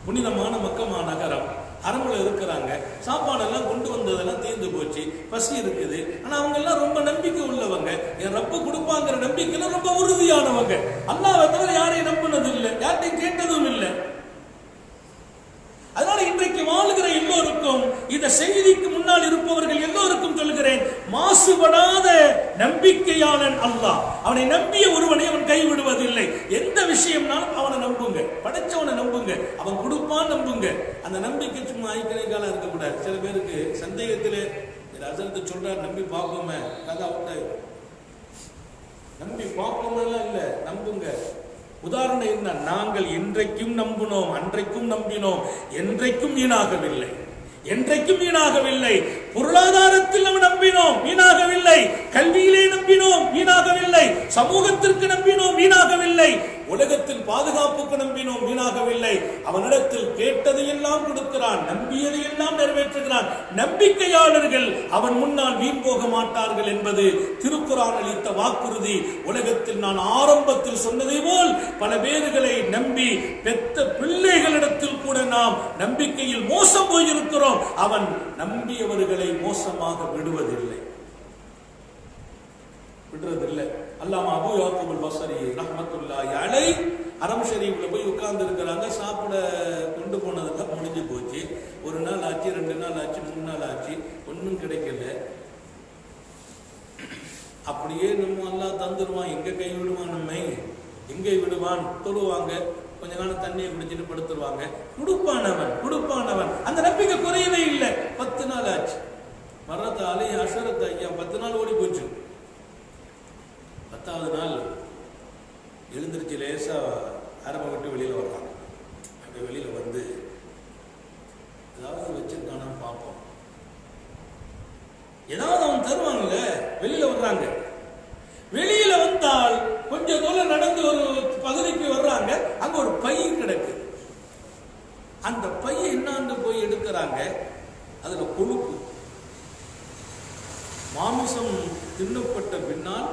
புனிதமான மக்கா நகரம், அரங்குல இருக்கிறாங்க. சாப்பாடெல்லாம் கொண்டு வந்ததெல்லாம் தீர்ந்து போச்சு, பசி இருக்குது. ஆனா அவங்க எல்லாம் ரொம்ப நம்பிக்கை உள்ளவங்க. என் ரப்பு கொடுப்பாங்கிற நம்பிக்கையில ரொம்ப உறுதியானவங்க. அல்லாஹ்வை தவிர யாரையும் நம்பினது இல்லை, யார்ட்டையும் கேட்டதும் இல்லை. அதனால இன்றைக்கு வாழ்கிற எல்லோருக்கும், இந்த செய்திக்கு முன்னால் இருப்பவர்கள் எல்லோருக்கும் சொல்கிறேன், மாசுபடாத நம்பிக்கையாளன் அல்லாஹ். அவனை நம்பிய ஒருவனை அவன் கைவிடுவதில்லை. எந்த விஷயம்னாலும் அவனை நம்புங்க, படைச்சவனை நம்புங்க, அவன் கொடுப்பான் நம்புங்க. அந்த நம்பிக்கை சும்மா ஐக்கியக்காலம் இருக்கக்கூடாது. சில பேருக்கு சந்தேகத்திலே அசரத்து சொல்றார், நம்பி பார்ப்போமே, கதை அவுட்டாயிரும். நம்பி பார்ப்போமெல்லாம் இல்லை, நம்புங்க. உதாரணம் என்ன? நாங்கள் இன்றைக்கும் நம்பினோம், அன்றைக்கும் நம்பினோம், என்றைக்கும் வீணாகவில்லை, என்றைக்கும் வீணாகவில்லை. பொருளாதாரத்தில் நாம் நம்பினோம், வீணாகவில்லை. கல்வியிலே நம்பினோம், வீணாகவில்லை. சமூகத்திற்கு நம்பினோம், வீணாகவில்லை. உலகத்தில் பாதுகாப்புக்கு நம்பினோம், வீணாகவில்லை. அவனிடத்தில் கேட்டதையெல்லாம் கொடுக்கிறான், நம்பியதையெல்லாம் நிறைவேற்றுகிறான். நம்பிக்கையாளர்கள் அவன் முன்னால் வீண் போக மாட்டார்கள் என்பது திருக்குர்ஆன் அளித்த வாக்குறுதி. உலகத்தில் நான் ஆரம்பத்தில் சொன்னதை போல் பல பேர்களை நம்பி பெத்த பிள்ளைகளிடத்தில் கூட நாம் நம்பிக்கையில் மோசம் போயிருக்கிறோம். அவன் நம்பியவர்களை மோசமாக விடுவதில்லை, விடுறதில்லை. அல்லாமா அபூ யாக்கூபுல் பஸ்ரி ரஹ்மத்துல்லாஹி அலைஹி ஹரம் ஷரீஃப்ல போய் உட்கார்ந்து இருக்கிறாங்க. சாப்பிட கொண்டு போனதெல்லாம் முடிஞ்சு போச்சு. ஒரு நாள் ஆச்சு, 2 நாள் ஆச்சு, 3 நாள் ஆச்சு, ஒன்றும் கிடைக்கல. அப்படியே நம்ம அல்லாஹ் தந்துருவான், எங்க கை விடுவான், நம்மை எங்கே விடுவான்? தொழுவாங்க, கொஞ்ச காலம் தண்ணியை குடிச்சிட்டு படுத்துருவாங்க. கொடுப்பானவன், கொடுப்பானவன். அந்த நம்பிக்கை குறையவே இல்லை. 10 நாள் ஆச்சு. மரத்த அலை அஷரத் ஐயா 10 நாள் ஓடி போச்சு. 10வது நாள் எழுந்திருச்சு லேசா அரபை விட்டு வெளியில வர்றாங்க. அப்படி வெளியில வந்து ஏதாவது வச்சிருக்கானா பார்ப்போம், ஏதாவது அவன் தருவாங்கல்ல. வெளியில வர்றாங்க. வெளியில வந்தால் கொஞ்சம் தூரம் நடந்து ஒரு பகுதிக்கு வர்றாங்க. அங்க ஒரு பை கிடக்கு. அந்த பையை என்னான்னு போய் எடுக்கிறாங்க. அதுல கொழுப்பு, மாமிசம் தின்னப்பட்ட பின்னால்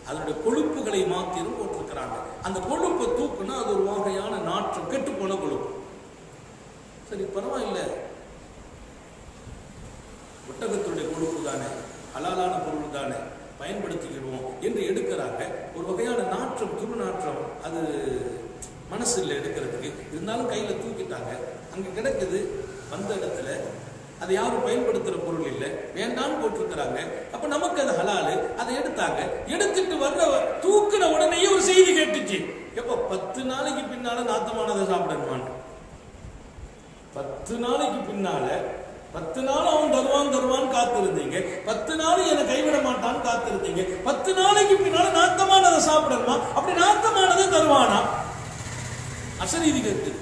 அதனுடைய கொழுப்புகளை மாத்திரம் போட்டிருக்கிறாங்க. அந்த கொழுப்பை தூக்குனா அது ஒரு வகையான நாற்றம், கெட்டு போன கொழுப்பு. சரி, பரவாயில்லை, ஒட்டகத்துடைய கொழுப்பு தானே, ஹலாலான பொருள் தானே, பயன்படுத்திக்கிடுவோம் என்று எடுக்கிறாங்க. ஒரு வகையான நாற்றம், துர்நாற்றம், அது மனசு இல்லை எடுக்கிறதுக்கு. இருந்தாலும் கையில தூக்கிட்டாங்க. அங்க கிடக்குது. வந்த இடத்துல அதை யாரும் பயன்படுத்துற பொருள் இல்லை, வேண்டான்னு போட்டிருக்கிறாங்க. அப்ப நமக்கு அது ஹலாலு. அதை எடுத்தாங்க. எடுத்துட்டு வர்ற தூக்கின உடனேயே ஒரு செய்தி கேட்டுச்சு. எப்ப 10 நாளைக்கு பின்னால நாத்தமானதை சாப்பிடணுமான். 10 நாளைக்கு பின்னால 10 நாள் அவன் தருவான் காத்திருந்தீங்க. 10 நாள் என்னை கைவிட மாட்டான்னு காத்திருந்தீங்க. 10 நாளைக்கு பின்னால நாத்தமானதை சாப்பிடணுமா? அப்படி நாத்தமானதை தருவானா? அசரீதி கேட்டு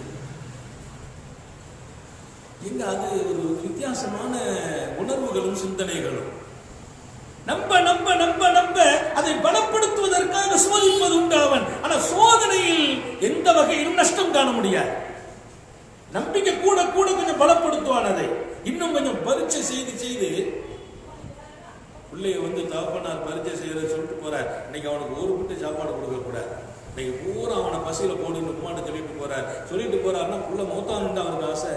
எங்க அது ஒரு வித்தியாசமான உணர்வுகளும் சிந்தனைகளும். நம்ப நம்ப நம்ப நம்ப அதை பலப்படுத்துவதற்காக சோதிப்பது உண்டு அவன். ஆனா சோதனையில் எந்த வகையிலும் நஷ்டம் காண முடியாது. நம்பிக்கை கூட கூட கொஞ்சம் பலப்படுத்துவான். அதை இன்னும் கொஞ்சம் பரீட்சை செய்து பிள்ளைய வந்து தகப்பனார் பரீட்சை செய்யறத சொல்லிட்டு போறார். இன்னைக்கு அவனுக்கு ஒரு விட்டு சாப்பாடு கொடுக்க கூடாது. இன்னைக்கு பூரா அவனை பசியில போடுன்னு உமான்னு சொல்லிட்டு போறாருன்னா புள்ள மௌத்தானுண்டு அவனுக்கு ஆசை.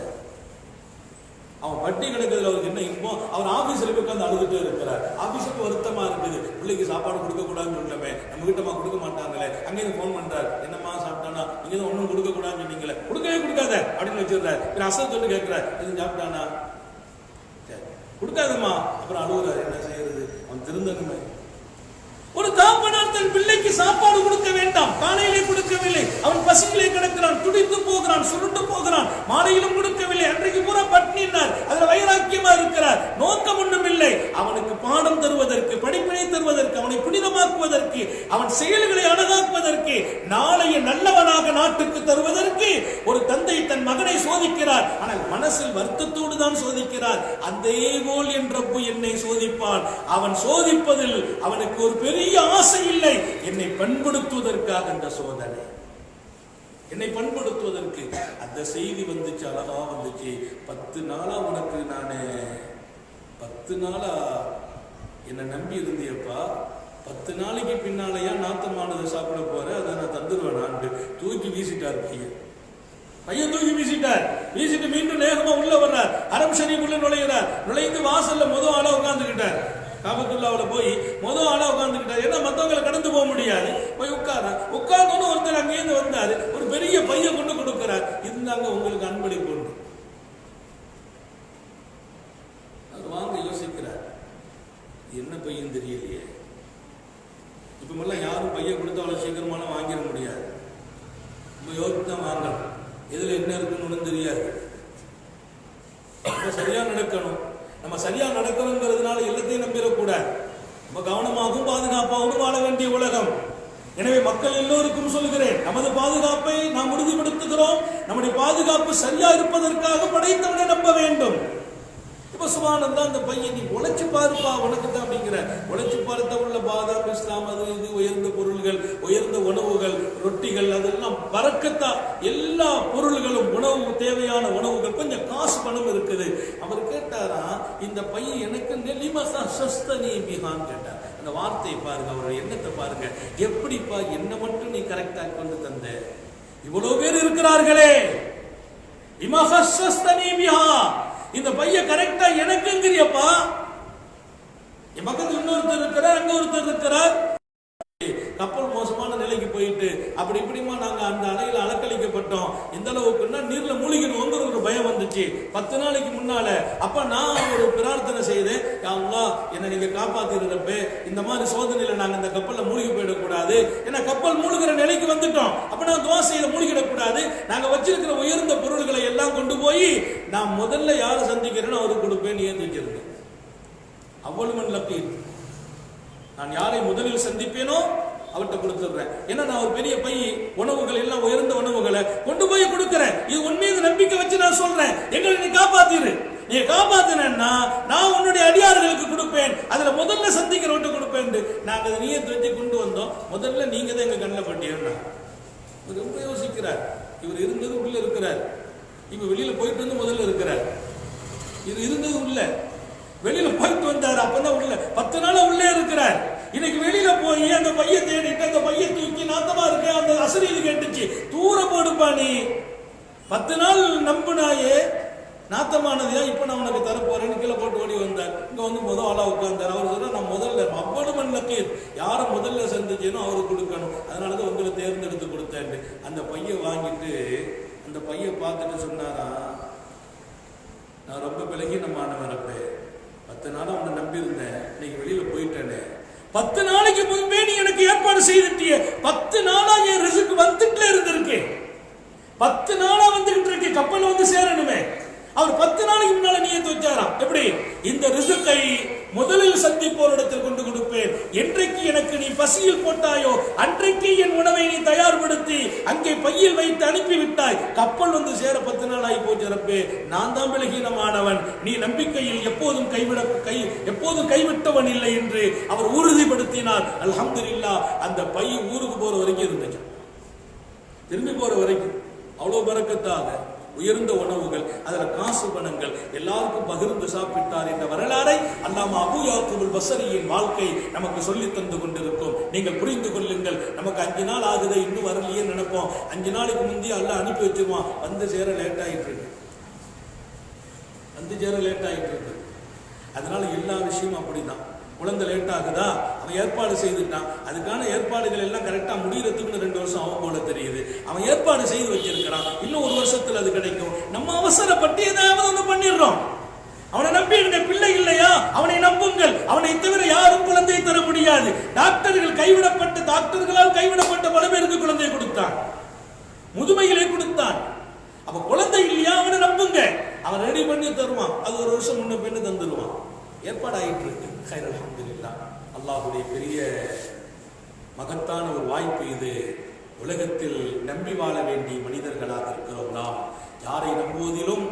அவன் பட்டி கிடக்கிறதுல அவருக்கு என்ன இன்பம், அவர் ஆபீஸ்ல போய் உட்காந்து அழுதுட்டே இருக்கிறார். ஆபீஸுக்கு வருத்தமா இருக்குது, பிள்ளைக்கு சாப்பாடு கொடுக்க கூடாதுன்னு சொன்னமே, நம்ம கிட்டமா கொடுக்க மாட்டாங்களே. அங்கேயும் போன் பண்றாரு, என்னம்மா சாப்பிட்டானா, நீங்க தான் ஒன்றும் கொடுக்க கூடாதுன்னு சொன்னீங்களே, கொடுக்கவே கொடுக்காத அப்படின்னு வச்சிருந்தாரு. அசல் சொல்லி கேட்கிறார், எதுவும் சாப்பிட்டானா, கொடுக்காதம்மா. அப்புறம் அழுகுறாரு, என்ன செய்யறது, அவன் திருந்தனுமே. ஒரு தகப்பனார் தன் பிள்ளைக்கு சாப்பாடு கொடுக்க வேண்டாம், காலையிலே கொடுக்கவில்லை, அவன் பசியிலே கிடக்கிறான், துடித்து போகிறான், சுருண்டு போகிறான், மாலையிலும் கொடுக்கவில்லை, அன்றைக்கு பூரா பட்னினார், அதுல வைராக்கியமா இருக்கிறார், நோக்கம் ஒன்றும் இல்லை. அவனுக்கு பாடம் தருவதற்கு, படிப்பினை தருவதற்கு, அவனை புனிதமாக்குவதற்கு, அவன் செயல்களை அழகாக்குவதற்கு, நாளைய நல்லவனாக நாட்டுக்கு தருவதற்கு ஒரு தந்தை தன் மகனை சோதிக்கிறார். ஆனால் மனசில் வருத்தத்தோடு தான் சோதிக்கிறார். அதே போல் என் ரப்பு என்னை சோதிப்பான். அவன் சோதிப்பதில் அவனுக்கு ஒரு பெரிய ஆசை இல்லை, என்னை பண்படுத்துவதற்காக அந்த சோதனை, என்னை பண்படுத்துவதற்கு. அந்த செய்தி வந்துச்சு, அழகா வந்துச்சு. 10 நாளா உனக்கு நானு 10 நாளா என்னை நம்பி இருந்தியப்பா, 10 நாளைக்கு பின்னாலேயா நாத்தமானதை சாப்பிட போற, அதை நான் தந்துடுவேன். தூக்கி வீசிட்டார் பையன் தூக்கி வீசிட்டார். வீசிட்டு மீண்டும் நேகமா உள்ள வர்றார். ஹரம் ஷரீஃப் உள்ள நுழைகிறார். நுழைந்து வாசல்ல முதல் ஆளா உட்கார்ந்துக்கிட்டார். காபத்துல்லாவுல போய் முதல் ஆளா உட்கார்ந்துக்கிட்டார். ஏன்னா மத்தவங்களை கடந்து போக முடியாது. போய் உட்கார்ந்து ஒருத்தர் அங்கேயிருந்து வந்தாரு, ஒரு பெரிய பைய கொண்டு கொடுக்கிறார். இருந்தாங்க உங்களுக்கு அன்பளிப்பு உண்டு. அவர் வாங்க யோசிக்கிறார், என்ன பையன் தெரியலையே. இப்ப எல்லாம் யாரும் பையன் கொடுத்து அவ்வளவு சீக்கிரமான வாங்கிட முடியாது. நம்ம யோசிச்சுதான் வாங்கணும். இதுல என்ன இருக்குன்னு தெரியாது. சரியா நடக்கணும். நம்ம சரியா நடக்கணுங்கிறதுனால எல்லாத்தையும் நம்பிடக்கூடாது. நம்ம கவனமாகவும் பாதுகாப்பாகவும் வாழ வேண்டிய உலகம். எனவே மக்கள் எல்லோருக்கும் சொல்கிறேன், நமது பாதுகாப்பை நாம் உறுதிப்படுத்துகிறோம். நம்முடைய பாதுகாப்பு சரியா இருப்பதற்காக படைத்தவனை நம்ப வேண்டும். இப்ப சுப்ஹானல்லாஹ், அந்த பையன் நீ உழைச்சு பாருப்பா, உனக்கு தான் அப்படிங்கிற. உழைச்சு பார்த்த உள்ள பாதாம், இஸ்லாம், அது இது உயர்ந்த பொருள்கள், உயர்ந்த உணவுகள், ரொட்டிகள், அதெல்லாம் பரக்கத்தா. எல்லா பொருள்களும், உணவு, தேவையான உணவுகள், கொஞ்சம் காசு பணம் இருக்குது. அவர் கேட்டாரா, இந்த பையன் எனக்கு கேட்டார். அந்த வார்த்தையை பாருங்க, அவருடைய எண்ணத்தை பாருங்க. எப்படிப்பா என்ன மட்டும் நீ கரெக்டா கொண்டு தந்த? இவ்வளவு பேர் இருக்கிறார்களே, இந்த பையன் கரெக்டா எனக்குங்கிறியப்பா. என் பக்கத்தில் இன்னொருத்தர் இருக்கிறார், அங்க ஒருத்தர் இருக்கிறார். கப்பல் மோசமான நிலைக்கு போயிட்டு அப்படி இப்படிமா நாங்க அந்த அலையில அலக்களிக்கப்பட்டோம். எந்த அளவுக்குன்னா நீர்ல மூழ்கிடுவோங்கிற ஒரு பயம் வந்துச்சு 10 நாளைக்கு முன்னால. அப்ப நான் ஒரு பிரார்த்தனை செய்தேன், யா அல்லாஹ் என்னை நீங்க காப்பாத்திருந்தப்ப இந்த மாதிரி சோதனையில நாங்க இந்த கப்பல்ல மூழ்கி போயிடக்கூடாது. ஏன்னா கப்பல் மூழ்கிற நிலைக்கு வந்துட்டோம். அப்ப நான் துவா செய்த மூழ்கிடக்கூடாது. நாங்க வச்சிருக்கிற உயர்ந்த பொருள்களை எல்லாம் கொண்டு போய் நான் முதல்ல யாரை சந்திக்கிறேன்னு அவருக்கு கொடுப்பேன் ஏற்றி வச்சிருக்கேன். அவ்வளவு மண்லப்பி, நான் யாரை முதலில் சந்திப்பேனோ அவர்கிட்ட கொடுத்துடுறேன். ஏன்னா நான் ஒரு பெரிய பை உணவுகள் எல்லாம் உயர்ந்த உணவுகளை கொண்டு போய் கொடுக்கிறேன். இது உண்மையை நம்பிக்கை வச்சு நான் சொல்றேன், எங்களை நீ காப்பாத்திரு. நீ காப்பாத்தினா நான் உன்னுடைய அடியார்களுக்கு கொடுப்பேன். அதுல முதல்ல சந்திக்கிறவன்ட்டு கொடுப்பேன். நாங்க அதை நீயே துவச்சி கொண்டு வந்தோம். முதல்ல நீங்க தான் எங்க கண்ணில் பட்டியல். ரொம்ப யோசிக்கிறார். இவர் இருந்தது உள்ள இருக்கிறார், இப்ப வெளியில போயிட்டு வந்து முதல்ல இருக்கிறார். இது இருந்தது உள்ள, வெளியில போயிட்டு வந்தார், அப்பதான் உள்ள 10 நாளா உள்ளே இருக்கிறார். இன்னைக்கு வெளியில போய் அந்த பைய தேடிட்டு அந்த பைய தூக்கி நாத்தமா இருக்கு, அந்த அசரீது கேட்டுச்சு, தூர போடுப்பா நீ. 10 நாள் நம்பினாயே நாத்தமானதையா, இப்ப நான் உனக்கு தரப்போறேன்னு கீழே போட்டு ஓடி வந்தார். இங்க வந்து முதல் ஆளா உட்கார்ந்தார். அவர் சொல்ற, நான் முதல்ல அவ்வளவு மண்ணுக்கு யாரை முதல்ல சந்திச்சேனோ அவருக்கு கொடுக்கணும், அதனாலதான் உங்களை தேர்ந்தெடுத்து கொடுத்தேன். அந்த பைய வாங்கிட்டு அந்த பைய பார்த்துட்டு சொன்னாரா, நான் ரொம்ப பலகீனமானவரப்பே, 10 நாளா உன்னை நம்பி இருந்தேன், இன்னைக்கு வெளியில போயிட்டேனே. 10 நாளைக்கு முன்பே நீ எனக்கு ஏற்பாடு செய்துட்டிய. 10 நாளா என் ரிஸ்க் வந்துட்டே இருந்திருக்கு. 10 நாளா வந்துகிட்டு இருக்கு, கப்பல் வந்து சேரணுமே. அவர் 10 நாளைக்கு முன்னால நீ வச்சாராம். எப்படி? இந்த ரிஸ்கை முதலில் சந்திப்போரிடத்தில் கொண்டு கொடுப்பேன். என்றைக்கு எனக்கு நீ பசியில் போட்டாயோ அன்றைக்கு என் உணவை நீ தயார்படுத்தி அங்கே பையில் வைத்து அனுப்பிவிட்டாய். கப்பல் வந்து சேர 10 நாள் ஆகி போச்சிறப்பே. நான் தான் பலகீனமானவன், நீ நம்பிக்கையில் எப்போதும் கைவிட்டவன் இல்லை என்று அவர் உறுதிப்படுத்தினார். அல்ஹம்துலில்லாஹ், அந்த பை ஊருக்கு போற வரைக்கும் இருந்துச்சு, திரும்பி போற வரைக்கும். அவ்வளவு பரக்கத்தாக உயர்ந்த உணவுகள், அதுல காசு பணங்கள் எல்லாருக்கும் பகிர்ந்து சாப்பிட்டார் என்ற வரலாறை அல்லாமா அபூ யாக்கூபுல் பஸரியின் வாழ்க்கை நமக்கு சொல்லி தந்து கொண்டிருக்கும். நீங்கள் புரிந்து கொள்ளுங்கள். நமக்கு 5 நாள் ஆகுது, இன்னும் வரலையே நினைப்போம். 5 நாளைக்கு முந்தைய அல்லாஹ் அனுப்பி வச்சிருவான். வந்து சேர லேட் ஆயிட்டு இருக்கு. அதனால எல்லா விஷயமும் அப்படிதான். குழந்தை லேட் ஆகுதா, அவன் ஏற்பாடு செய்துட்டான், அதுக்கான ஏற்பாடுகள் எல்லாம் கரெக்டா முடியறதுக்கு 2 வருஷம் ஆகும் போல தெரியுது. அவன் ஏற்பாடு செய்து வச்சிருக்கிறான், இன்னும் 1 வருஷத்துல அது கிடைக்கும். நம்ம அவசரப்பட்டு ஏதாவது ஒண்ணு பண்ணிடுறோம். அவனை நம்பி இருந்த பிள்ளை இல்லையா, அவனை நம்புங்கள். அவனை தவிர யாரும் குழந்தை தர முடியாது. டாக்டர்களால் கைவிடப்பட்ட பல பேருக்கு குழந்தை கொடுத்தான், முதுமையிலே கொடுத்தான். அப்ப குழந்தை இல்லையா, அவனை நம்புங்க. அவன் ரெடி பண்ணி தருவான், அது 1 வருஷம் முன்ன பின்னு தந்துடுவான். ஏற்பாடாயிட்டு இருக்கு. அல்ஹம்துலில்லாஹ், அல்லாஹ்வுடைய பெரிய மகத்தான ஒரு வாய்ப்பு இது. உலகத்தில் நம்பி வாழ வேண்டிய மனிதர்களாக இருக்கிறோம் நாம். யாரை நம்புவதிலும்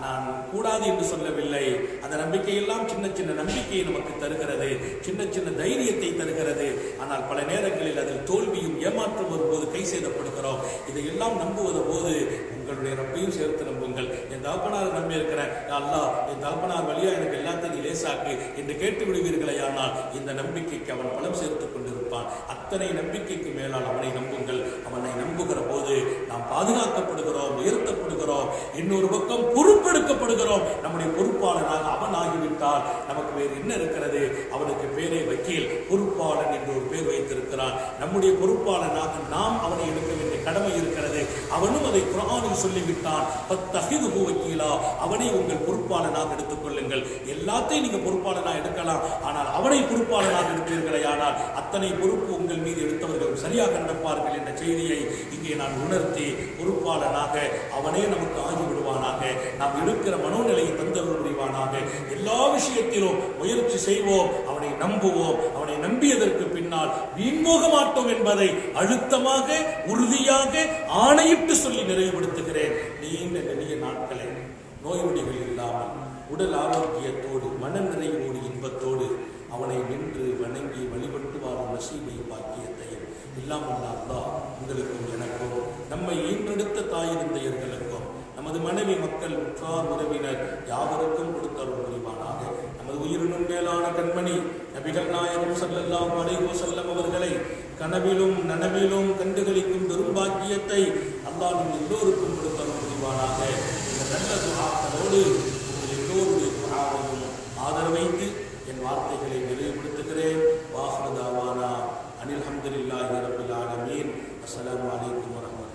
நான் கூடாது என்று சொல்லவில்லை. அந்த நம்பிக்கையெல்லாம் சின்ன சின்ன நம்பிக்கையை நமக்கு தருகிறது, சின்ன சின்ன தைரியத்தை தருகிறது. ஆனால் பல நேரங்களில் அதில் தோல்வியும் ஏமாற்றம் வரும்போது கை செய்தப்படுகிறோம். இதையெல்லாம் நம்புவத போது உங்களுடைய ரப்பையும் சேர்த்து நம்புங்கள். என் தகப்பனார் நம்பி இருக்கிறேன், அல்லாஹ் என் தகப்பனார் வழியா எனக்கு எல்லாத்தையும் லேசாக்கு என்று கேட்டு விடுவீர்களே, ஆனால் இந்த நம்பிக்கைக்கு அவன் பலம் சேர்த்துக் கொண்டிருப்பான். அத்தனை நம்பிக்கைக்கு மேலால் அவனை நம்புங்கள். அவனை நம்புகிற போது நாம் பாதுகாக்கப்படுகிறோம், உயர்த்தப்படுகிறோம். இன்னொரு பக்கம் பொறுப்பெடுக்கப்படுகிறோம். நம்முடைய பொறுப்பாளனாக அவன் ஆகிவிட்டால் நமக்கு வேறு என்ன இருக்கிறது? அவனுக்கு பேரே வக்கீல், பொறுப்பாளன் என்று ஒரு பேர் வைத்திருக்கிறான். நம்முடைய பொறுப்பாளனாக நாம் அவனை எடுக்க வேண்டிய கடமை இருக்கிறது. அவனும் அதை குர்ஆனில் சொல்லிவிட்டான், ஃபத்தஹிதுஹு வக்கீலா, அவனை உங்கள் பொறுப்பாளனாக எடுத்துக் கொள்ளுங்கள். எல்லாத்தையும் நீங்க பொறுப்பாளனாக எடுக்கலாம், ஆனால் அவனை பொறுப்பாளனாக எடுப்பீர்களே, ஆனால் அத்தனை பொறுப்பு உங்கள் மீது எடுத்தவர்கள் சரியாக நடப்பார்கள் என்ற செய்தியை இங்கே நான் உணர்த்தி, பொறுப்பாளனாக அவனே நமக்கு ஆகிவிடுவானாக. நாம் எடுக்கிற மனோநிலையை தந்தருள் புரிவானாக. எல்லா விஷயத்திலும் முயற்சி செய்வோம், அவனை நம்புவோம். அவனை நம்பியதற்கு பின்னால் வீண்போக மாட்டோம் என்பதை அழுத்தமாக உறுதியாக ஆணையிட்டு சொல்லி நிறைவுபடுத்துகிறேன். நீண்ட நெடிய நாட்களை நோய் நொடிகள் இல்லாமல் உடல் ஆரோக்கியத்தோடு மன நிறைவோடு இன்பத்தோடு அவனை நின்று வணங்கி வழிபட்டு வாழும் நசீபை பாக்கியத்தையும் இல்லாமல் அல்லாஹ் உங்களுக்கும் எனக்கும் நம்மை ஈன்றெடுத்த தாய் தந்தையர்களுக்கும் நமது மனைவி மக்கள் உற்றார் உறவினர் யாவருக்கும் கொடுத்தருள் புரிவானாக. நமது உயிரினும் மேலான கண்மணி நபிகள் நாயகம் ஸல்லல்லாஹு அலைஹி வஸல்லம் அவர்களை கனவிலும் நனவிலும் கண்டுகளிக்கும் பெரும் பாக்கியத்தை அல்லாஹ் நம் எல்லோருக்கும் கொடுத்தருள் புரிவானாக. இந்த நல்ல துஆக்களோடு உங்கள் எல்லோருடைய துஆவையும் ஆதரவைத்து என் வார்த்தைகளை நிறைவுபடுத்துகிறேன். வாஹிரு தாவானா அனில் ஹம்துலில்லாஹி ரப்பில் ஆலமீன். அஸ்ஸலாமு அலைக்கும் வரஹ்மத்துல்லாஹி